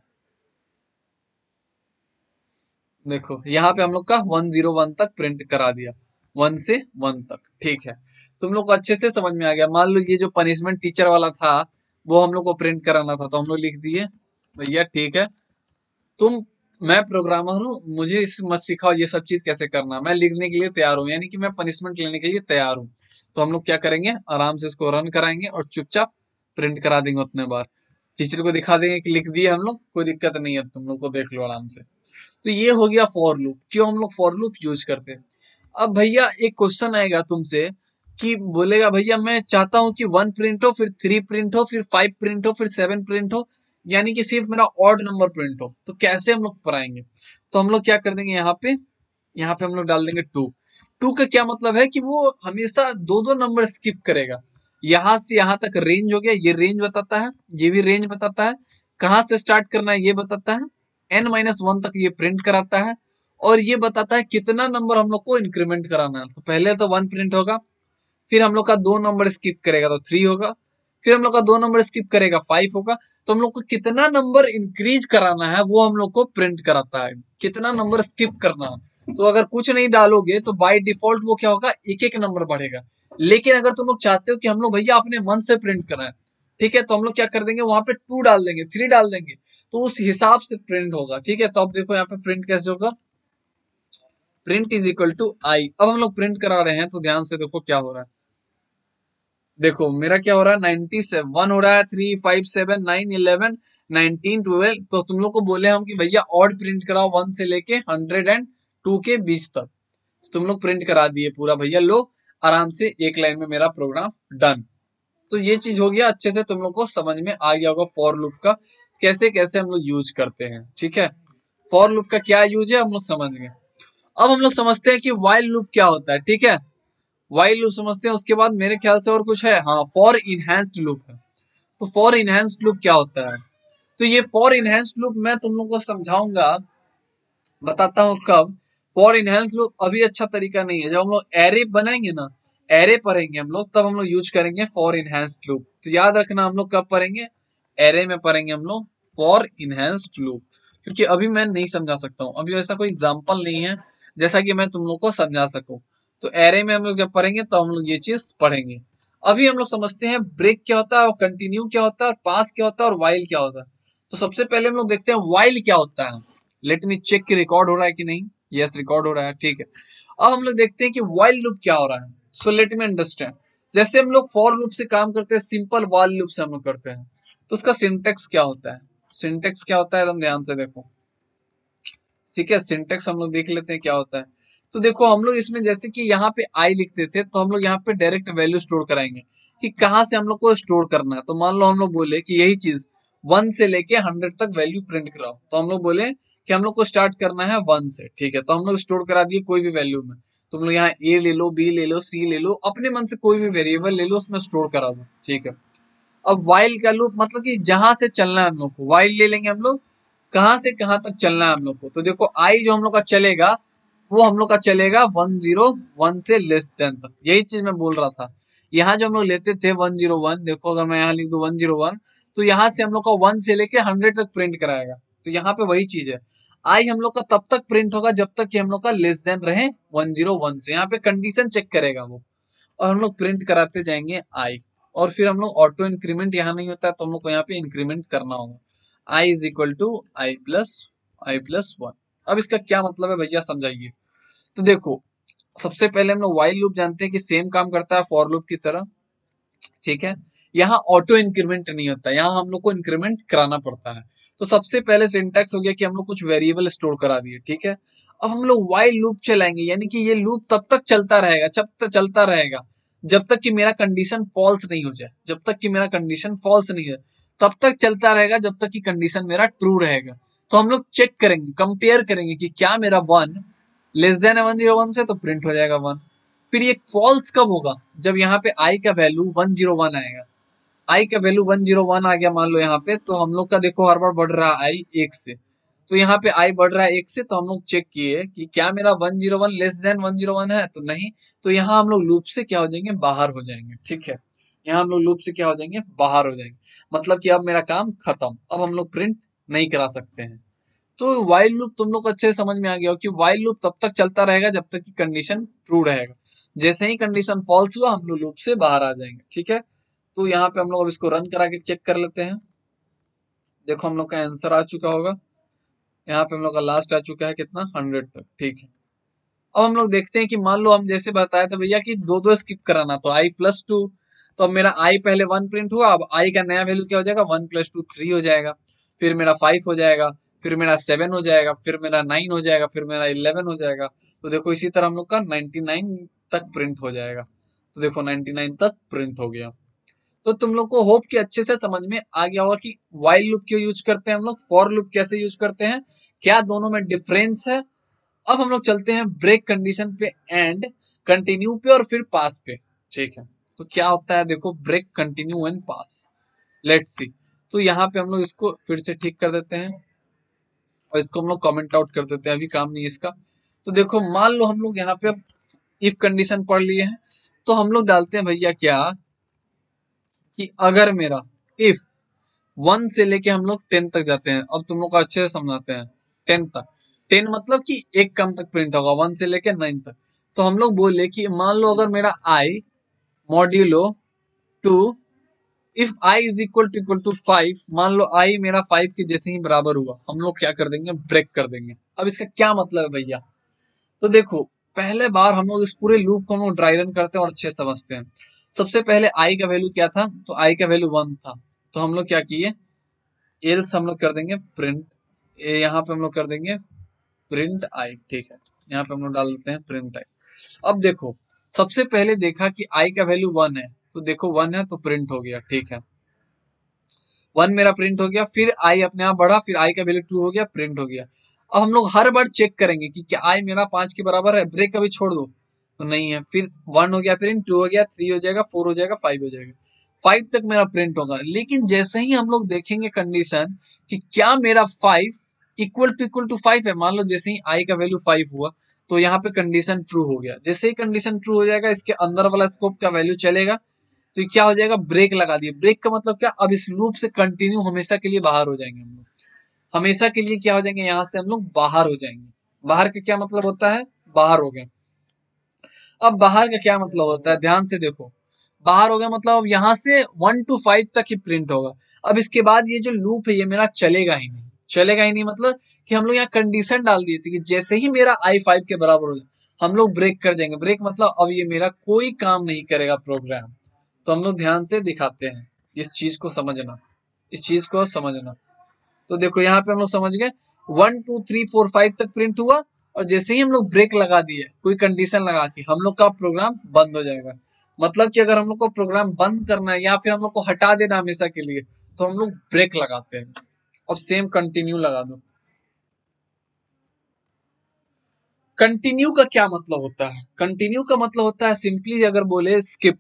देखो यहाँ पे हम लोग का 101 तक प्रिंट करा दिया, 1 से 1 तक, ठीक है। तुम लोग को अच्छे से समझ में आ गया। मान लो ये जो पनिशमेंट टीचर वाला था वो हम लोग को प्रिंट कराना था, तो हम लोग लिख दिए भैया ठीक है, तुम मैं प्रोग्रामर हूँ, मुझे इस मत सिखाओ ये सब चीज कैसे करना, मैं लिखने के लिए तैयार हूँ, यानी कि मैं पनिशमेंट लेने के लिए तैयार हूँ। तो हम लोग क्या करेंगे, आराम से इसको रन कराएंगे और चुपचाप प्रिंट करा देंगे उतने बार, टीचर को दिखा देंगे कि लिख दिए हम लोग, कोई दिक्कत नहीं है, तुम लोग को देख लो आराम से। तो ये हो गया फॉर लूप, क्यों हम लोग फॉर लूप यूज करते हैं। अब भैया एक क्वेश्चन आएगा तुमसे कि बोलेगा भैया मैं चाहता हूं कि 1 प्रिंट हो, फिर 3 प्रिंट हो, फिर 5 प्रिंट हो, फिर 7 प्रिंट हो, यानी कि सिर्फ मेरा ऑड नंबर प्रिंट हो, तो कैसे हम लोग कराएंगे। तो हम लोग क्या कर देंगे, यहाँ पे हम लोग डाल देंगे 2। 2 का क्या मतलब है कि वो हमेशा दो दो नंबर स्किप करेगा। यहां से यहां तक रेंज हो गया, ये रेंज बताता है, ये भी रेंज बताता है, कहां से स्टार्ट करना है ये बताता है, n-1 तक ये प्रिंट कराता है, और ये बताता है कितना नंबर हम लोग को इंक्रीमेंट कराना है। तो पहले तो 1 प्रिंट होगा, फिर हम लोग का 2 नंबर स्किप करेगा तो 3 होगा, फिर हम लोग का 2 नंबर स्किप करेगा 5 होगा। तो हम लोग को कितना नंबर इंक्रीज कराना है वो हम लोग को प्रिंट कराता है, कितना नंबर स्किप करना है। तो अगर कुछ नहीं डालोगे तो बाय डिफॉल्ट वो क्या होगा, एक एक नंबर बढ़ेगा। लेकिन अगर तुम लोग चाहते हो कि हम लोग भैया अपने मन से प्रिंट कराएं, ठीक है, तो हम लोग क्या कर देंगे, वहां पे 2 डाल देंगे, 3 डाल देंगे, तो उस हिसाब से प्रिंट होगा, ठीक है। तो अब देखो यहाँ पे प्रिंट कैसे होगा, प्रिंट इज इक्वल टू आई। अब हम लोग प्रिंट करा रहे हैं तो ध्यान से देखो क्या हो रहा है। देखो मेरा क्या हो रहा है, 97 हो रहा है, 3 5 7 9 11 19 12। तो तुम लोग को बोले हम कि भैया ऑड प्रिंट कराओ 1 से लेके 102 के बीच तक, तो तुम लोग प्रिंट करा दिए पूरा, भैया लो आराम से एक लाइन में मेरा प्रोग्राम डन। तो ये चीज हो गया, अच्छे से तुम लोग को समझ में आ गया होगा फॉर लूप का कैसे कैसे हम लोग यूज करते हैं, ठीक है। फॉर लूप का क्या यूज है हम लोग समझ गए। अब हम लोग समझते हैं कि वाइल लूप क्या होता है, ठीक है। वाइल लूप समझते हैं, उसके बाद मेरे ख्याल से और कुछ है, हाँ फॉर इनहेंस्ड लूप है। तो फॉर इनहेंस्ड लूप क्या होता है, तो ये फॉर इनहेंस्ड लूप मैं तुम लोग को समझाऊंगा, बताता हूँ कब। फॉर इनहेंस्ड लूप अभी अच्छा तरीका नहीं है, जब हम लोग एरे बनाएंगे ना, एरे पढ़ेंगे हम लोग, तब हम लोग यूज करेंगे फॉर इनहेंस्ड लूप। तो याद रखना हम लोग कब पढ़ेंगे, एरे में पढ़ेंगे हम लोग फॉर इनहेंस्ड लूप, क्योंकि अभी मैं नहीं समझा सकता हूँ, अभी ऐसा कोई एग्जाम्पल नहीं है जैसा कि मैं तुम लोग को समझा सकूं। तो एरे में हम लोग जब पढ़ेंगे तो हम लोग ये चीज पढ़ेंगे। अभी हम लोग समझते हैं ब्रेक क्या होता है, और कंटिन्यू क्या होता है, और पास क्या होता है, और वाइल क्या होता है। तो सबसे पहले हम लोग देखते हैं वाइल क्या होता है। लेट मी चेक कि रिकॉर्ड हो रहा है कि नहीं। यस रिकॉर्ड हो रहा है, ठीक है। अब हम लोग देखते हैं कि वाइल लूप क्या हो रहा है। सो लेट मी अंडरस्टैंड, जैसे हम लोग फॉर लूप से काम करते हैं, सिंपल वाइल लूप से हम लोग करते हैं, तो उसका सिंटेक्स क्या होता है, सिंटेक्स क्या होता है एकदम ध्यान से देखो, ठीक है। सिंटेक्स हम लोग देख लेते हैं क्या होता है। तो देखो हम लोग इसमें जैसे कि यहाँ पे आई लिखते थे, तो हम लोग यहाँ पे डायरेक्ट वैल्यू स्टोर कराएंगे कि कहाँ से हम लोग को स्टोर करना है। तो मान लो हम लोग बोले कि यही चीज 1 से लेके 100 तक वैल्यू प्रिंट कराओ, तो हम लोग बोले कि हम लोग को स्टार्ट करना है 1 से, ठीक है। तो हम लोग स्टोर करा दिए कोई भी वैल्यू में, तुम लोग यहाँ ए ले लो, बी ले लो, सी ले लो, अपने मन से कोई भी वेरिएबल ले लो, उसमें स्टोर करा दो, ठीक है। अब वाइल का लूप मतलब कि जहां से चलना है हम लोग को, वाइल ले लेंगे हम लोग, कहां से कहां तक चलना है हम लोग को। तो देखो आई जो हम लोग का चलेगा वो हम लोग का चलेगा 101 से लेस देन तक, यही चीज मैं बोल रहा था। यहाँ जो हम लोग लेते थे 101, देखो अगर मैं यहाँ लिख दूं 101, तो यहाँ से हम लोग का 1 से लेके 100 तक प्रिंट कराएगा। तो यहाँ पे वही चीज है, आई हम लोग का तब तक प्रिंट होगा जब तक कि हम लोग का लेस देन रहे 101 से, यहाँ पे कंडीशन चेक करेगा वो, और हम लोग प्रिंट कराते जाएंगे आई। और फिर हम लोग ऑटो इंक्रीमेंट यहाँ नहीं होता है, तो हम लोग को यहाँ पे इंक्रीमेंट करना होगा, I is equal to I plus 1। अब इसका क्या मतलब है भैया समझाइए। तो देखो सबसे पहले हम लोग वाइल लूप जानते हैं कि सेम काम करता है फॉर लूप की तरह, ठीक है। यहाँ ऑटो इंक्रीमेंट नहीं होता, यहाँ हम लोग को इंक्रीमेंट कराना पड़ता है। तो सबसे पहले सिंटैक्स हो गया कि हम लोग कुछ वेरिएबल स्टोर करा दिए, ठीक है। अब हम लोग वाइल लूप चलाएंगे, यानी कि ये लूप तब तक चलता रहेगा, जब तक चलता रहेगा जब तक कि मेरा कंडीशन फॉल्स नहीं हो जाए, जब तक कि मेरा कंडीशन फॉल्स नहीं है तब तक चलता रहेगा, जब तक कि कंडीशन मेरा ट्रू रहेगा। तो हम लोग चेक करेंगे, कंपेयर करेंगे कि क्या मेरा 1 लेस देन है 101 से, तो प्रिंट हो जाएगा 1। फिर ये फॉल्स कब होगा, जब यहाँ पे आई का वैल्यू 101 आएगा। आई का वैल्यू 101 आ गया मान लो यहाँ पे, तो हम लोग का देखो हर बार बढ़ रहा है आई 1 से, तो यहाँ पे आई बढ़ रहा है 1 से, तो हम लोग चेक किए कि क्या मेरा 101 लेस देन 101 है, तो नहीं। तो यहाँ हम लोग लूप से क्या हो जाएंगे, बाहर हो जाएंगे, ठीक है। यहाँ हम लोग लूप से क्या हो जाएंगे, बाहर हो जाएंगे, मतलब कि अब मेरा काम खत्म, अब हम लोग प्रिंट नहीं करा सकते हैं। तो वाइल लूप तुम लोग को अच्छे से समझ में आ गया हो कि वाइल लूप तब तक चलता रहेगा जब तक कि कंडीशन ट्रू रहेगा। जैसे ही कंडीशन फॉल्स हुआ हम लोग लूप से बाहर आ जाएंगे। ठीक है, तो यहाँ पे हम लोग अब इसको रन करा के चेक कर लेते हैं। देखो हम लोग का आंसर आ चुका होगा, यहाँ पे हम लोग का लास्ट आ चुका है कितना 100 तक। ठीक है, अब हम लोग देखते हैं कि मान लो हम जैसे बताया था भैया कि दो दो स्किप कराना, तो i+2, तो अब मेरा i पहले 1 प्रिंट हुआ, अब i का नया वैल्यू क्या हो जाएगा 1+2 3 हो जाएगा, फिर मेरा 5 हो जाएगा, फिर मेरा 7 हो जाएगा, फिर मेरा 9 हो जाएगा, फिर मेरा 11 हो जाएगा। तो देखो इसी तरह हम लोग का 99 तक प्रिंट हो जाएगा। तो देखो 99 तक प्रिंट हो गया। तो तुम लोग को होप कि अच्छे से समझ में आ गया होगा कि वाइल लूप क्यों यूज करते हैं हम लोग, फॉर लूप कैसे यूज करते हैं, क्या दोनों में डिफरेंस है। अब हम लोग चलते हैं ब्रेक कंडीशन पे एंड कंटिन्यू पे और फिर पास पे। ठीक है, तो क्या होता है देखो break continue and pass, let's see. तो यहाँ पे हम लोग इसको फिर से ठीक कर देते हैं और इसको हम लोग कमेंट आउट कर देते हैं, अभी काम नहीं है इसका। तो देखो मान लो हम लोग यहाँ पे इफ कंडीशन पढ़ लिए हैं, तो हम लोग डालते हैं भैया क्या कि अगर मेरा इफ 1 से लेके हम लोग 10 तक जाते हैं, अब तुम लोग को अच्छे से समझाते हैं 10 तक। 10 मतलब कि एक कम तक प्रिंट होगा 1 से लेके 9 तक। तो हम लोग बोले कि मान लो अगर मेरा I modulo 2 if I is equal to 5, मान लो आई मेरा 5 के जैसे ही बराबर हुआ, हम लोग क्या कर देंगे ब्रेक कर देंगे। अब इसका क्या मतलब है भैया, तो देखो पहले बार हम लोग इस पूरे लूप को हम लोग ड्राई रन करते हैं और अच्छे से समझते हैं। सबसे पहले आई का वैल्यू क्या था, तो आई का वैल्यू 1 था, तो हम लोग क्या किए एल्स हम लोग कर देंगे प्रिंट, यहाँ पे हम लोग कर देंगे प्रिंट आई। ठीक है, यहाँ पे हम लोग डाल देते हैं प्रिंट आई। अब देखो सबसे पहले देखा कि आई का वैल्यू 1 है, तो देखो 1 है तो प्रिंट हो गया। ठीक है, 1 मेरा प्रिंट हो गया, फिर आई अपने आप बढ़ा, फिर आई का वैल्यू 2 हो गया, प्रिंट हो गया। अब हम लोग हर बार चेक करेंगे कि क्या आई मेरा 5 के बराबर है, ब्रेक कभी छोड़ दो तो नहीं है, फिर 1 हो गया, फिर 2 हो गया, 3 हो जाएगा, 4 हो जाएगा, 5 हो जाएगा, 5 तक मेरा प्रिंट होगा। लेकिन जैसे ही हम लोग देखेंगे कंडीशन कि क्या मेरा 5 इक्वल टू 5 है, मान लो जैसे ही आई का वैल्यू 5 हुआ तो यहाँ पे कंडीशन ट्रू हो गया। जैसे ही कंडीशन ट्रू हो जाएगा इसके अंदर वाला स्कोप का वैल्यू चलेगा, तो ये क्या हो जाएगा ब्रेक लगा दिए। ब्रेक का मतलब क्या, अब इस लूप से कंटिन्यू हमेशा के लिए बाहर हो जाएंगे हम लोग, हमेशा के लिए क्या हो जाएंगे यहाँ से हम लोग बाहर हो जाएंगे। बाहर का क्या मतलब होता है, बाहर हो गए। अब बाहर का क्या मतलब होता है, ध्यान से देखो, बाहर हो गया मतलब अब यहाँ से 1 to 5 तक ही प्रिंट होगा। अब इसके बाद ये जो लूप है ये मेरा चलेगा ही नहीं, चलेगा ही नहीं मतलब कि हम लोग यहाँ कंडीशन डाल दिए थे कि जैसे ही मेरा i5 के बराबर हो जाए हम लोग ब्रेक कर देंगे। ब्रेक मतलब अब ये मेरा कोई काम नहीं करेगा प्रोग्राम। तो हम लोग ध्यान से दिखाते हैं, इस चीज को समझना, इस चीज को समझना। तो देखो यहाँ पे हम लोग समझ गए 1 2 3 4 5 तक प्रिंट हुआ, और जैसे ही हम लोग ब्रेक लगा दिए कोई कंडीशन लगा के हम लोग का प्रोग्राम बंद हो जाएगा। मतलब कि अगर हम लोग को प्रोग्राम बंद करना है या फिर हम लोग को हटा देना हमेशा के लिए, तो हम लोग ब्रेक लगाते हैं। अब सेम कंटिन्यू लगा दो। कंटिन्यू का क्या मतलब होता है, कंटिन्यू का मतलब होता है सिंपली अगर बोले स्किप,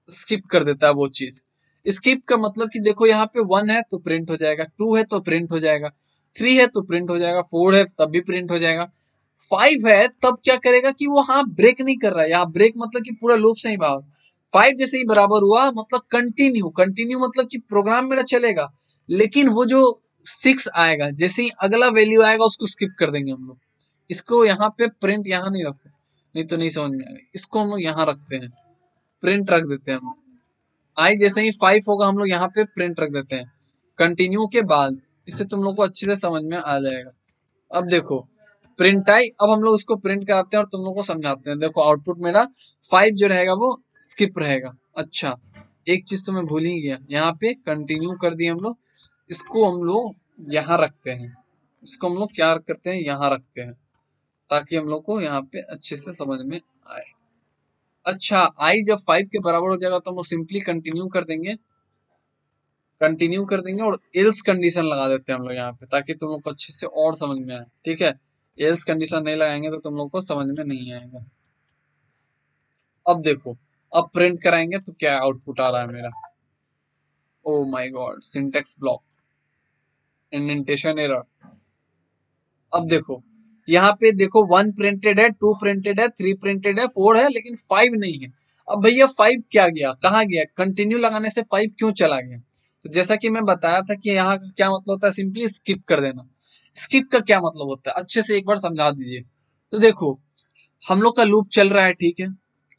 स्किप कर देता है वो चीज। स्किप का मतलब कि देखो यहाँ पे 1 है तो प्रिंट हो जाएगा, 2 है तो प्रिंट हो जाएगा, 3 है तो प्रिंट हो जाएगा, 4 है तब भी प्रिंट हो जाएगा, 5 है तब क्या करेगा कि वो हाँ ब्रेक नहीं कर रहा है, यहाँ ब्रेक मतलब कि पूरा लूप से ही बाहर। 5 जैसे ही बराबर हुआ मतलब कंटिन्यू, कंटिन्यू मतलब कि प्रोग्राम मेरा चलेगा, लेकिन वो जो 6 आएगा जैसे ही अगला वैल्यू आएगा उसको स्किप कर देंगे हम लोग। इसको यहाँ पे प्रिंट यहाँ नहीं रखो, नहीं तो नहीं समझ में आएगा, इसको हम लोग यहाँ रखते हैं, प्रिंट रख देते हैं हम। आई जैसे ही 5 होगा हम लोग यहाँ पे प्रिंट रख देते हैं कंटिन्यू के बाद। इससे तुम लोग को अच्छे से समझ में आ जाएगा। अब देखो प्रिंट आई, अब हम लोग उसको प्रिंट कराते हैं और तुम लोग को समझाते हैं। देखो आउटपुट मेरा 5 जो रहेगा वो स्किप रहेगा। अच्छा एक चीज तो मैं भूल ही गया, यहाँ पे कंटिन्यू कर दिए हम लोग, इसको हम लोग यहाँ रखते हैं, इसको हम लोग क्या करते हैं यहाँ रखते हैं, ताकि हम लोग को यहाँ पे अच्छे से समझ में आए। अच्छा आई जब 5 के बराबर हो जाएगा तो हम लोग सिंपली कंटिन्यू कर देंगे, कंटिन्यू कर देंगे और एल्स कंडीशन लगा देते हैं हम लोग यहाँ पे, ताकि तुम लोग को अच्छे से और समझ में आए। ठीक है, एल्स कंडीशन नहीं लगाएंगे तो तुम लोग को समझ में नहीं आएगा। अब देखो अब प्रिंट कराएंगे तो क्या आउटपुट आ रहा है मेरा, oh my god syntax block, indentation error. अब देखो यहाँ पे देखो 1 प्रिंटेड है, 2 प्रिंटेड है, 3 प्रिंटेड है, 4 है, लेकिन 5 नहीं है। अब भैया 5 क्या गया, कहाँ गया, कंटिन्यू लगाने से 5 क्यों चला गया। तो जैसा कि मैं बताया था कि यहाँ का क्या मतलब होता है, सिंपली स्किप कर देना। स्किप का क्या मतलब होता है, अच्छे से एक बार समझा दीजिए। तो देखो, हम लोग का लूप चल रहा है, ठीक है।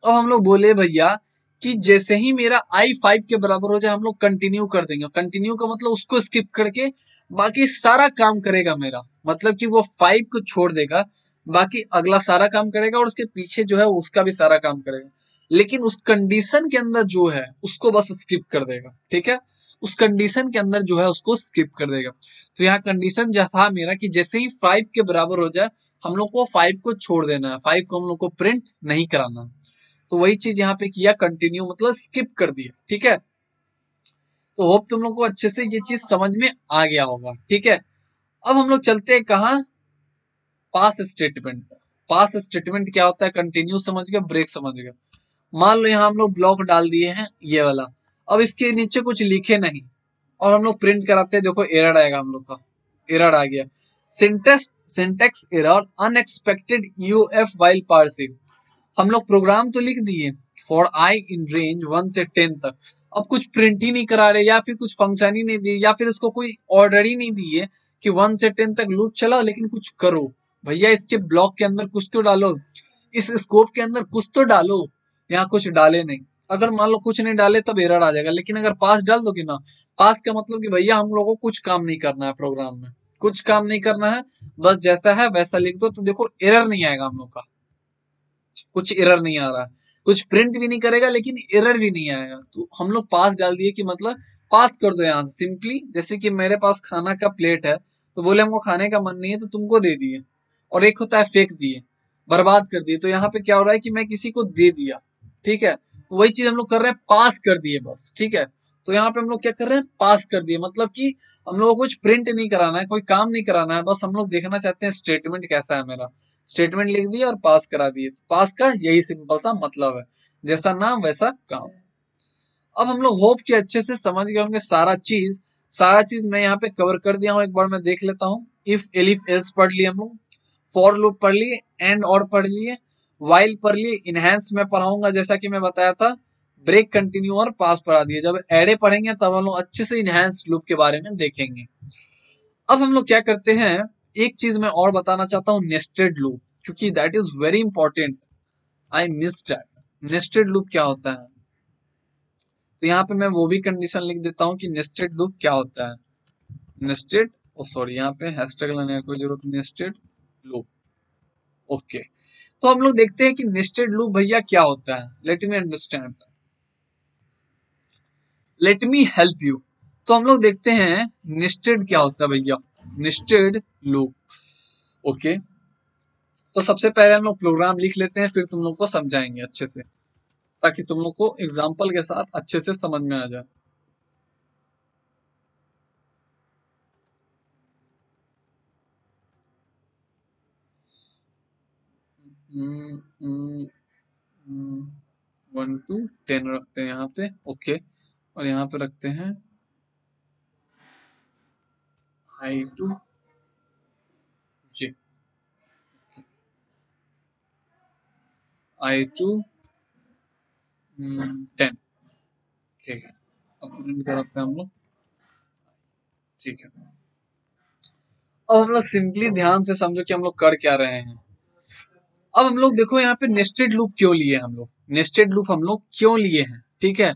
अब हम लोग बोले भैया कि जैसे ही मेरा आई 5 के बराबर हो जाए हम लोग कंटिन्यू कर देंगे। कंटिन्यू का मतलब उसको स्किप करके बाकी सारा काम करेगा मेरा, मतलब कि वो 5 को छोड़ देगा, बाकी अगला सारा काम करेगा और उसके पीछे जो है उसका भी सारा काम करेगा, लेकिन उस कंडीशन के अंदर जो है उसको बस स्किप कर देगा, ठीक है। उस कंडीशन के अंदर जो है उसको स्किप कर देगा। तो यहाँ कंडीशन जो था मेरा कि जैसे ही 5 के बराबर हो जाए हम लोग को 5 को छोड़ देना है, 5 को हम लोग को प्रिंट नहीं कराना। तो वही चीज यहाँ पे किया, कंटिन्यू मतलब स्किप कर दिया, ठीक है। तो होप तुम लोग को अच्छे से ये चीज समझ में आ गया होगा, ठीक है। अब हम लोग चलते हैं कहाँ, पास स्टेटमेंट। पास स्टेटमेंट क्या होता है, कंटिन्यू समझ गए, ब्रेक समझ गए। मान लो यहाँ हम लोग ब्लॉक डाल दिए हैं ये वाला, अब इसके नीचे कुछ लिखे नहीं और हम लोग प्रिंट कराते हैं, देखो एरर आएगा हम लोग का, एरर आ गया, syntax error unexpected EOF while parsing. हम लोग प्रोग्राम तो लिख दिए फॉर आई इन रेंज 1 से 10 तक, अब कुछ प्रिंट ही नहीं करा रहे या फिर कुछ फंक्शन ही नहीं दिए या फिर इसको कोई ऑर्डर ही नहीं दिए कि 1 से 10 तक लूप चलाओ, लेकिन कुछ करो भैया, इसके ब्लॉक के अंदर कुछ तो डालो, इस स्कोप के अंदर कुछ तो डालो। यहाँ कुछ डाले नहीं, अगर मान लो कुछ नहीं डाले तब एरर आ जाएगा, लेकिन अगर पास डाल दोगे ना, पास का मतलब कि भैया हम लोगों को कुछ काम नहीं करना है, प्रोग्राम में कुछ काम नहीं करना है, बस जैसा है वैसा लिख दो, तो देखो एरर नहीं आएगा हम लोग का, कुछ एरर नहीं आ रहा, कुछ प्रिंट भी नहीं करेगा लेकिन एरर भी नहीं आएगा। तो हम लोग पास डाल दिए कि मतलब पास कर दो यहाँ से सिंपली, जैसे कि मेरे पास खाना का प्लेट है तो बोले हमको खाने का मन नहीं है तो तुमको दे दिए, और एक होता है फेंक दिए, बर्बाद कर दिए। तो यहाँ पे क्या हो रहा है कि मैं किसी को दे दिया, ठीक है। तो वही चीज हम लोग कर रहे हैं, पास कर दिए बस, ठीक है। तो यहाँ पे हम लोग क्या कर रहे हैं, पास कर दिए, मतलब कि हम लोग को कुछ प्रिंट नहीं कराना है, कोई काम नहीं कराना है, बस हम लोग देखना चाहते हैं स्टेटमेंट कैसा है मेरा, स्टेटमेंट लिख दिया और पास करा दिए। पास का यही सिंपल सा मतलब है, जैसा नाम वैसा काम। अब हम लोग होप कि अच्छे से समझ गए होंगे सारा चीज मैं यहाँ पे कवर कर दिया हूँ, एक बार मैं देख लेता हूँ। इफ एलिफ एल्स पढ़ लिए हम लोग, फॉर लूप पढ़ लिए, एंड और पढ़ लिए, वाइल पढ़ लिए, इनहेंस में पढ़ाऊंगा जैसा कि मैं बताया था, ब्रेक कंटिन्यू और पास पढ़ा दिए। जब एडे पढ़ेंगे तब हम लोग अच्छे से इनहेंस लूप के बारे में देखेंगे। अब हम लोग क्या करते हैं, एक चीज मैं और बताना चाहता हूँ, नेस्टेड लूप, क्योंकि that is very important, I miss that. Nested loop क्या होता है, तो यहाँ पे मैं वो भी कंडीशन लिख देता हूँ कि नेस्टेड लूप क्या होता है। नेस्टेड, ओ सॉरी यहाँ पे हैशटैग लगाने की कोई जरूरत नहीं, नेस्टेड लूप, ओके। तो हम लोग देखते हैं कि नेस्टेड लूप भैया क्या होता है, let me understand, let me help you. तो हम लोग देखते हैं नेस्टेड क्या होता है भैया, नेस्टेड लूप, ओके। तो सबसे पहले हम लोग प्रोग्राम लिख लेते हैं, फिर तुम लोग को समझाएंगे अच्छे से, ताकि तुम लोग को एग्जाम्पल के साथ अच्छे से समझ में आ जाए। हम्म, हम्म, 1 to 10 रखते हैं यहाँ पे, ओके। और यहाँ पे रखते हैं आई टू जे, आई टू 10, ठीक है। अब प्रिंट कराते हैं हम लोग, ठीक है। अब हम लोग सिंपली ध्यान से समझो कि हम लोग कर क्या रहे हैं। अब हम लोग देखो यहाँ पे नेस्टेड लूप क्यों लिए, हम लोग नेस्टेड लूप हम लोग क्यों लिए हैं, ठीक है।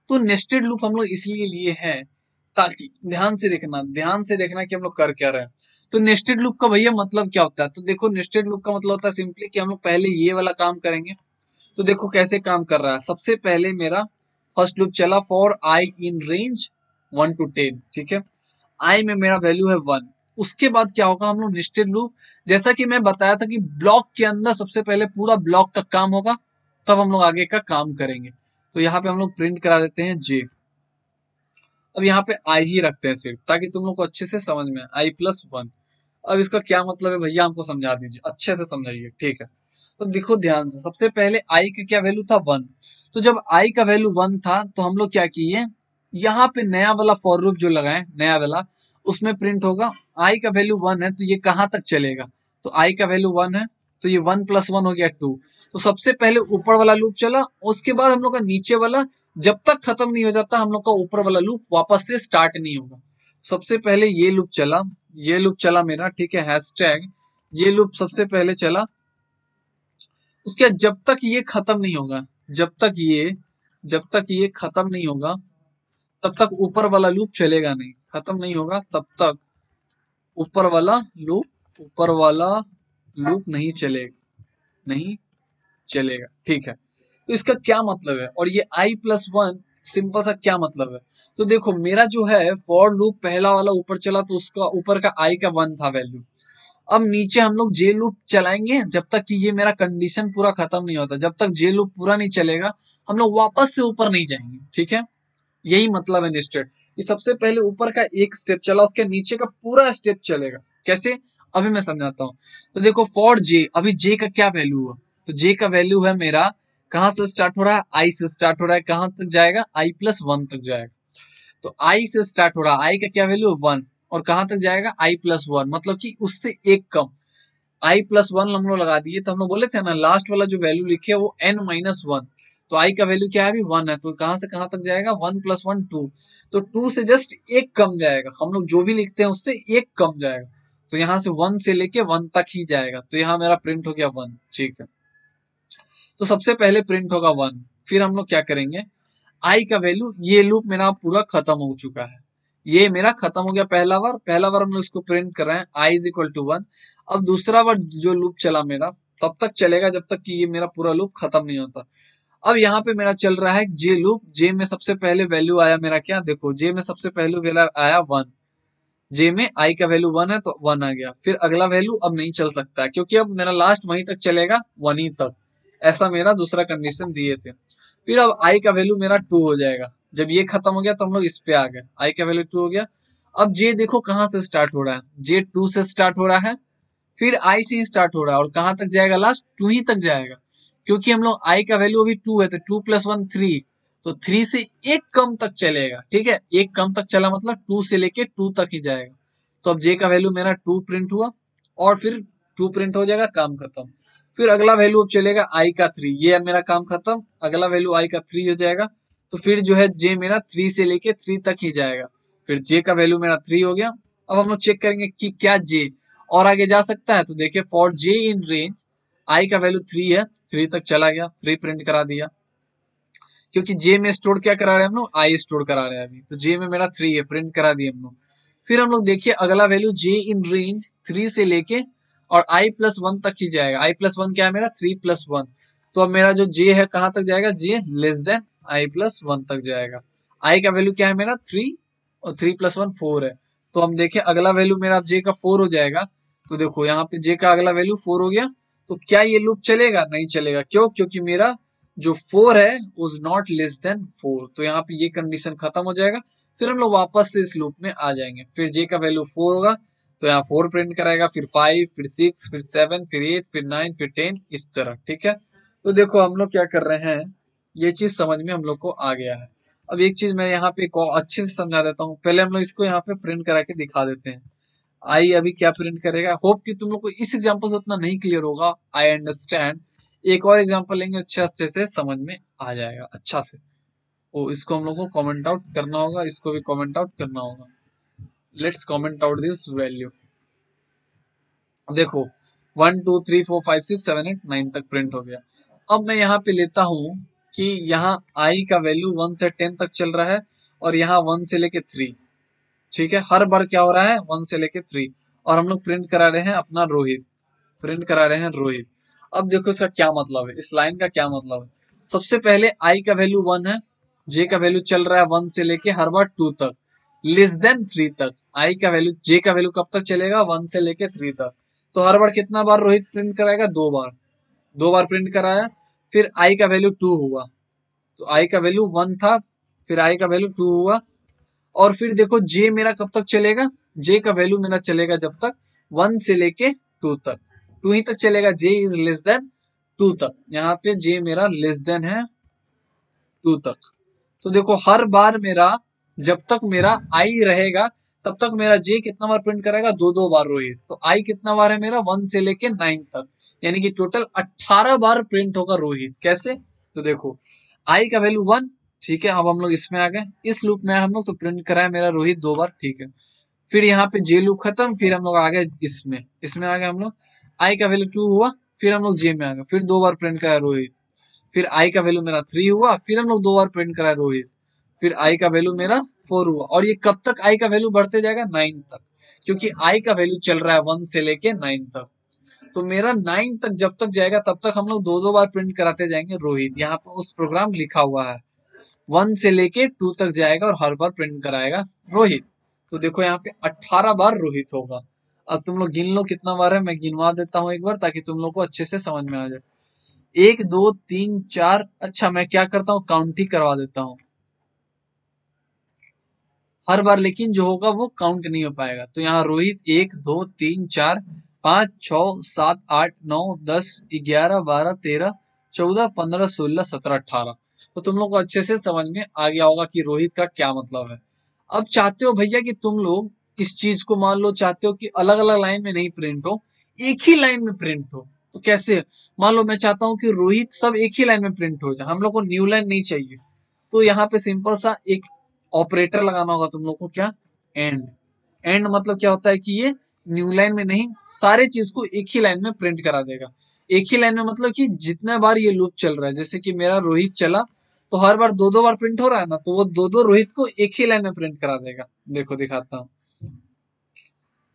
तो नेस्टेड लूप हम लोग इसलिए लिए हैं ताकि, ध्यान से देखना कि हम लोग कर क्या रहे हैं। तो नेस्टेड लूप का भैया मतलब क्या होता है, तो देखो नेस्टेड लूप का मतलब होता है सिंपली कि हम लोग पहले ये वाला काम करेंगे। तो देखो कैसे काम कर रहा है, सबसे पहले मेरा फर्स्ट लूप चला for I in range 1 to 10, ठीक है। आई में मेरा वैल्यू है 1, उसके बाद क्या होगा, हम लोग नेस्टेड लूप, जैसा कि मैं बताया था कि ब्लॉक के अंदर सबसे पहले पूरा ब्लॉक का काम होगा, तब हम लोग आगे का काम करेंगे। तो यहाँ पे हम लोग प्रिंट करा देते हैं जे। अब यहाँ पे आई ही रखते हैं सिर्फ, ताकि तुम लोग को अच्छे से समझ में, I+1। अब इसका क्या मतलब है भैया, हमको समझा दीजिए, अच्छे से समझाइए, ठीक है। तो देखो ध्यान से, सबसे पहले आई का क्या वैल्यू था 1, तो जब आई का वैल्यू 1 था तो हम लोग क्या किए, यहाँ पे नया वाला फॉर लूप जो लगाए, नया वाला, उसमें प्रिंट होगा आई का वैल्यू 1 है तो ये कहाँ तक चलेगा, तो आई का वैल्यू 1 है तो ये 1+1 हो गया 2। तो सबसे पहले ऊपर वाला लूप चला, उसके बाद हम लोग का नीचे वाला, जब तक खत्म नहीं हो जाता हम लोग का ऊपर वाला लूप वापस से स्टार्ट नहीं होगा। सबसे पहले ये लूप चला मेरा, ठीक है, हैशटैग ये लूप सबसे पहले चला। उसके बाद जब तक ये खत्म नहीं होगा, जब तक ये खत्म नहीं होगा तब तक ऊपर वाला लूप चलेगा नहीं, खत्म नहीं होगा तब तक ऊपर वाला लूप नहीं चलेगा, ठीक है। तो इसका क्या मतलब है, और ये i+1 सिंपल सा क्या मतलब है। तो देखो मेरा जो है फॉर लूप पहला वाला ऊपर चला तो उसका ऊपर का i का 1 था वैल्यू। अब नीचे हम लोग जे लूप चलाएंगे जब तक कि ये मेरा कंडीशन पूरा खत्म नहीं होता, जब तक जे लूप पूरा नहीं चलेगा हम लोग वापस से ऊपर नहीं जाएंगे, ठीक है। यही मतलब है नेस्टेड। ये सबसे पहले ऊपर का एक स्टेप चला, उसके नीचे का पूरा स्टेप चलेगा। कैसे, अभी मैं समझाता हूँ। तो देखो फॉर जे, अभी जे का क्या वैल्यू हुआ, तो जे का वैल्यू है मेरा, कहां से स्टार्ट हो रहा है, आई से स्टार्ट हो रहा है, कहां तक जाएगा, i+1 तक जाएगा। तो आई से स्टार्ट हो रहा है, आई का क्या वैल्यू है 1, और कहां तक जाएगा i+1, मतलब कि उससे एक कम। i+1 हम लोग लगा दिए, तो हम लोग बोले थे ना लास्ट वाला जो वैल्यू लिखे वो n-1, तो i का वैल्यू क्या है अभी 1 है, तो कहां से कहां तक जाएगा, 1+1 2, तो 2 से जस्ट एक कम जाएगा, हम लोग जो भी लिखते हैं उससे एक कम जाएगा, तो यहाँ से 1 से लेके 1 तक ही जाएगा, तो यहाँ मेरा प्रिंट हो गया 1, ठीक है। तो सबसे पहले प्रिंट होगा 1, फिर हम लोग क्या करेंगे, आई का वैल्यू, ये लूप मेरा पूरा खत्म हो चुका है, ये मेरा खत्म हो गया पहला बार हम लोग इसको प्रिंट कर रहे हैं i=1। अब दूसरा बार जो लूप चला मेरा तब तक चलेगा जब तक कि ये मेरा पूरा लूप खत्म नहीं होता। अब यहाँ पे मेरा चल रहा है जे लूप, जे में सबसे पहले वैल्यू आया मेरा क्या, देखो जे में सबसे पहले वैल्यू आया 1, जे में आई का वैल्यू 1 है तो 1 आ गया, फिर अगला वैल्यू अब नहीं चल सकता है क्योंकि अब मेरा लास्ट वहीं तक चलेगा 1 ही तक, ऐसा मेरा दूसरा कंडीशन दिए थे। फिर अब आई का वैल्यू मेरा 2 हो जाएगा, जब ये खत्म हो गया तो हम लोग इस पे आ गए, आई का वैल्यू 2 हो गया। अब जे देखो कहां से स्टार्ट हो रहा है, जे 2 से स्टार्ट हो रहा है, फिर आई से ही स्टार्ट हो रहा है, और कहां तक जाएगा, लास्ट 2 ही तक जाएगा, क्योंकि हम लोग आई का वैल्यू अभी 2 है तो 2+1 3, तो 3 से एक कम तक चलेगा, ठीक है, एक कम तक चला मतलब 2 से लेके 2 तक ही जाएगा। तो अब जे का वैल्यू मेरा 2 प्रिंट हुआ, और फिर 2 प्रिंट हो जाएगा, काम खत्म। फिर अगला वैल्यू अब चलेगा आई का 3, ये अब मेरा काम खत्म, अगला वैल्यू आई का 3 हो जाएगा, तो फिर जो है जे मेरा 3 से लेके 3 तक ही जाएगा, फिर जे का वैल्यू मेरा 3 हो गया। अब हम लोग चेक करेंगे कि क्या जे और आगे जा सकता है, तो देखिए for J in range I का वैल्यू 3 है, 3 तक चला गया, 3 प्रिंट करा दिया, क्योंकि जे में स्टोर क्या करा रहे हैं हम लोग, आई स्टोर करा रहे हैं अभी, तो जे में मेरा 3 है, प्रिंट करा दिए हम लोग। फिर हम लोग देखिए अगला वैल्यू जे इन रेंज 3 से लेके और i+1 तक ही जाएगा, i+1 क्या है मेरा 3+1, तो अब मेरा जो जे है कहां तक जाएगा, जे लेस देन i+1 तक जाएगा। आई का वैल्यू क्या है मेरा 3, और 3+1 4 है, तो हम देखें अगला वैल्यू मेरा जे का 4 हो जाएगा, तो देखो यहाँ पे जे का अगला वैल्यू 4 हो गया, तो क्या ये लूप चलेगा, नहीं चलेगा, क्यों, क्योंकि मेरा जो 4 है उज नॉट लेस देन 4, तो यहाँ पे ये कंडीशन खत्म हो जाएगा। फिर हम लोग वापस से इस लूप में आ जाएंगे, फिर जे का वैल्यू 4 होगा तो यहाँ 4 प्रिंट कराएगा, फिर 5, फिर 6, फिर 7, फिर 8, फिर 9, फिर 10, इस तरह, ठीक है। तो देखो हम लोग क्या कर रहे हैं, ये चीज समझ में हम लोग को आ गया है। अब एक चीज मैं यहाँ पे अच्छे से समझा देता हूँ, पहले हम लोग इसको यहाँ पे प्रिंट करा के दिखा देते हैं। आई अभी क्या प्रिंट करेगा, होप कि तुम लोग को इस एग्जांपल से उतना नहीं क्लियर होगा, आई अंडरस्टैंड। एक और एग्जांपल लेंगे, अच्छे से समझ में आ जाएगा अच्छा से। ओ इसको हम लोग को कमेंट आउट करना होगा, इसको भी कमेंट आउट करना होगा। Let's comment out this value. देखो 1 2 3 4 5 6 7 8 9 तक प्रिंट हो गया। अब मैं यहाँ पे लेता हूँ कि यहाँ आई का वैल्यू 1 से 10 तक चल रहा है, और यहाँ 1 से लेके 3, ठीक है, हर बार क्या हो रहा है 1 से लेके 3, और हम लोग प्रिंट करा रहे हैं अपना रोहित, प्रिंट करा रहे हैं रोहित। अब देखो इसका क्या मतलब है, इस लाइन का क्या मतलब है। सबसे पहले आई का वैल्यू 1 है, जे का वैल्यू चल रहा है 1 से लेके हर बार 2 तक, लेस देन 3 तक। आई का वैल्यू, जे का वैल्यू कब तक चलेगा, 1 से लेके 3 तक, तो हर बार कितना बार रोहित प्रिंट कराएगा, 2 बार, 2 बार प्रिंट कराया। फिर आई का वैल्यू 2 हुआ, तो आई का वैल्यू 1 था, फिर आई का वैल्यू 2 हुआ, और फिर देखो जे मेरा कब तक चलेगा, जे का वैल्यू मेरा चलेगा जब तक 1 से लेके 2 तक, 2 ही तक चलेगा, जे इज लेस देन 2 तक, यहाँ पे जे मेरा लेस देन है 2 तक। तो देखो हर बार मेरा जब तक मेरा आई रहेगा तब तक मेरा जे कितना बार प्रिंट करेगा, 2 बार रोहित, तो आई कितना बार है मेरा 1 से लेके 9 तक, यानी कि टोटल 18 बार प्रिंट होगा रोहित। कैसे, तो देखो आई का वैल्यू 1, ठीक है। अब हम लोग इसमें आ गए, इस लूप में हम लोग तो प्रिंट करा है मेरा रोहित 2 बार, ठीक है। फिर यहाँ पे जे लूप खत्म, फिर हम लोग आ गए इसमें आ गए हम लोग, आई का वैल्यू 2 हुआ, फिर हम लोग जे में आ गए, फिर 2 बार प्रिंट करा रोहित, फिर आई का वैल्यू मेरा 3 हुआ, फिर हम लोग 2 बार प्रिंट करा रोहित, फिर आई का वैल्यू मेरा 4 हुआ। और ये कब तक आई का वैल्यू बढ़ते जाएगा? 9 तक, क्योंकि आई का वैल्यू चल रहा है 1 से लेके 9 तक। तो मेरा 9 तक जब तक जाएगा तब तक हम लोग 2-2 बार प्रिंट कराते जाएंगे रोहित। यहाँ पे उस प्रोग्राम लिखा हुआ है 1 से लेके 2 तक जाएगा और हर बार प्रिंट कराएगा रोहित। तो देखो यहाँ पे 18 बार रोहित होगा। अब तुम लोग गिन लो कितना बार है, मैं गिनवा देता हूँ एक बार ताकि तुम लोग को अच्छे से समझ में आ जाए। 1 2 3 4, अच्छा मैं क्या करता हूँ, काउंट ही करवा देता हूँ हर बार, लेकिन जो होगा वो काउंट नहीं हो पाएगा। तो यहाँ रोहित 1 2 3 4 5 6 7 8 9 10 11 12 13 14 15 16 17 18। तो तुम लोग को अच्छे से समझ में आ गया होगा कि रोहित का क्या मतलब है। अब चाहते हो भैया कि तुम लोग इस चीज को मान लो चाहते हो कि अलग अलग लाइन में नहीं प्रिंट हो, एक ही लाइन में प्रिंट हो। तो कैसे? मान लो मैं चाहता हूँ कि रोहित सब एक ही लाइन में प्रिंट हो जाए, हम लोग को न्यू लाइन नहीं चाहिए। तो यहाँ पे सिंपल सा एक ऑपरेटर लगाना होगा तुम लोग को, क्या? एंड। एंड मतलब क्या होता है कि ये न्यू लाइन में नहीं, सारे चीज को एक ही लाइन में प्रिंट करा देगा। एक ही लाइन में मतलब कि जितने बार ये लूप चल रहा है, जैसे कि मेरा रोहित चला तो हर बार 2-2 बार प्रिंट हो रहा है ना, तो वो 2-2 रोहित को एक ही लाइन में प्रिंट करा देगा। देखो दिखाता हूँ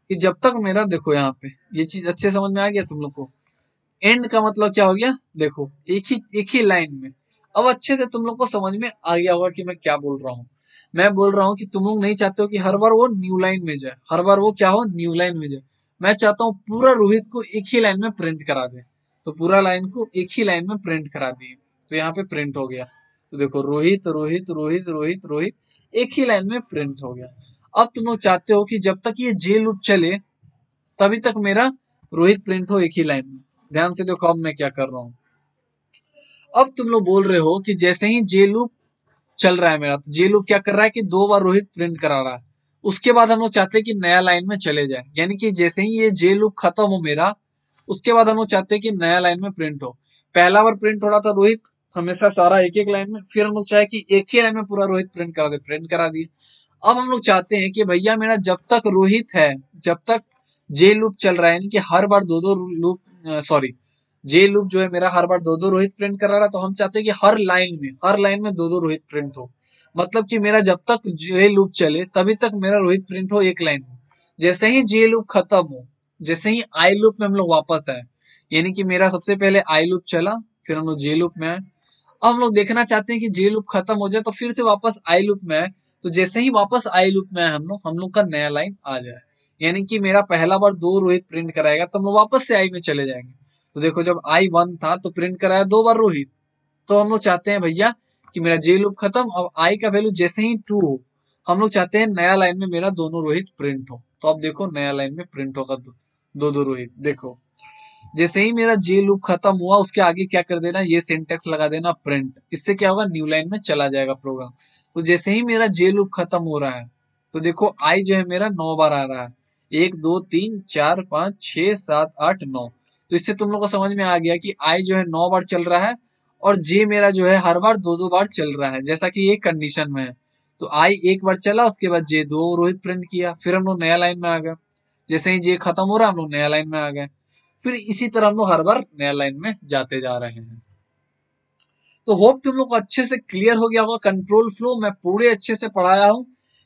कि जब तक मेरा, देखो यहाँ पे ये चीज अच्छे समझ में आ गया तुम लोग को। एंड का मतलब क्या हो गया, देखो एक ही लाइन में। अब अच्छे से तुम लोग को समझ में आ गया होगा कि मैं क्या बोल रहा हूँ। मैं बोल रहा हूँ कि तुम लोग नहीं चाहते हो कि हर बार वो न्यू लाइन में जाए, हर बार वो क्या हो, न्यू लाइन में जाए। मैं चाहता हूँ पूरा रोहित को एक ही लाइन में प्रिंट करा दे। तो पूरा लाइन को एक ही लाइन में प्रिंट करा दिए, तो यहाँ पे प्रिंट हो गया। तो देखो रोहित रोहित रोहित रोहित रोहित एक ही लाइन में प्रिंट हो गया। अब तुम लोग चाहते हो कि जब तक ये जे लूप चले तभी तक मेरा रोहित प्रिंट हो एक ही लाइन में। ध्यान से देखो अब मैं क्या कर रहा हूँ। अब तुम लोग बोल रहे हो कि जैसे ही जे लूप चल रहा है मेरा, तो जे लूप क्या कर रहा है कि 2 बार रोहित प्रिंट करा रहा है। उसके बाद हम लोग चाहते हैं कि नया लाइन में चले जाए, यानी कि जैसे ही ये जे लूप खत्म हो मेरा, उसके बाद हम लोग चाहते हैं कि नया लाइन में प्रिंट हो। पहला बार प्रिंट हो रहा था रोहित हमेशा सारा एक एक लाइन में, फिर हम लोग चाहे कि एक ही लाइन में पूरा रोहित प्रिंट करा दे, प्रिंट करा दिए। अब हम लोग चाहते हैं कि भैया मेरा जब तक रोहित है, जब तक जे लूप चल रहा है, यानी कि हर बार 2-2 लूप, सॉरी, जे लूप जो है मेरा हर बार 2-2 रोहित प्रिंट कर रहा है, तो हम चाहते हैं कि हर लाइन में 2-2 रोहित प्रिंट हो। मतलब कि मेरा जब तक जे लूप चले तभी तक मेरा रोहित प्रिंट हो एक लाइन में। जैसे ही जे लूप खत्म हो, जैसे ही आई लूप में हम लोग वापस आए, यानी कि मेरा सबसे पहले आई लूप चला, फिर हम लोग जे लूप में आए। अब हम लोग देखना चाहते हैं कि जे लूप खत्म हो जाए तो फिर से वापस आई लूप में आए। तो जैसे ही वापस आई लूप में आए हम लोग का नया लाइन आ जाए, यानी कि मेरा पहला बार 2 रोहित प्रिंट कराएगा तो हम लोग वापस से आई में चले जाएंगे। तो देखो जब आई 1 था तो प्रिंट कराया 2 बार रोहित। तो हम लोग चाहते हैं भैया कि मेरा जे लूप खत्म, अब आई का वैल्यू जैसे ही 2 हो, हम लोग चाहते हैं नया लाइन में मेरा दोनों रोहित प्रिंट हो। तो अब देखो नया लाइन में प्रिंट होगा 2-2 रोहित। देखो जैसे ही मेरा जे लूप खत्म हुआ उसके आगे क्या कर देना, ये सिंटेक्स लगा देना प्रिंट। इससे क्या होगा, न्यू लाइन में चला जाएगा प्रोग्राम। तो जैसे ही मेरा जे लूप खत्म हो रहा है, तो देखो आई जो है मेरा 9 बार आ रहा है, 1 2 3 4 5 6 7 8 9। तो इससे तुम लोग को समझ में आ गया कि आई जो है 9 बार चल रहा है और जे मेरा जो है हर बार 2-2 बार चल रहा है, जैसा कि ये कंडीशन में है। तो आई एक बार चला, उसके बाद जे 2 रोहित प्रिंट किया, फिर हम लोग नया लाइन में आ गए। जैसे ही जे खत्म हो रहा है हम लोग नया लाइन में आ गए। फिर इसी तरह हम लोग हर बार नया लाइन में जाते जा रहे हैं। तो होप तुम लोग को अच्छे से क्लियर हो गया होगा कंट्रोल फ्लो, मैं पूरे अच्छे से पढ़ाया हूँ,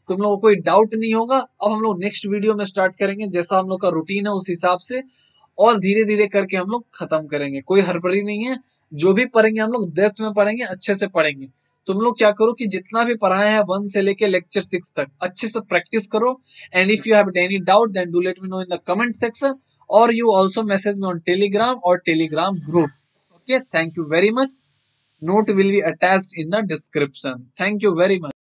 तुम लोगों को कोई डाउट नहीं होगा। अब हम लोग नेक्स्ट वीडियो में स्टार्ट करेंगे, जैसा हम लोग का रूटीन है उस हिसाब से, और धीरे धीरे करके हम लोग खत्म करेंगे। कोई हड़बड़ी नहीं है, जो भी पढ़ेंगे हम लोग डेप्थ में पढ़ेंगे, अच्छे से पढ़ेंगे। तुम लोग क्या करो कि जितना भी पढ़ाए हैं 1 से लेके लेक्चर 6 तक अच्छे से प्रैक्टिस करो। And if you have any doubt then do let me know in the comment section, or you also message me on Telegram or Telegram group. Okay, thank you very much. Note will be attached in the description. Thank you very much.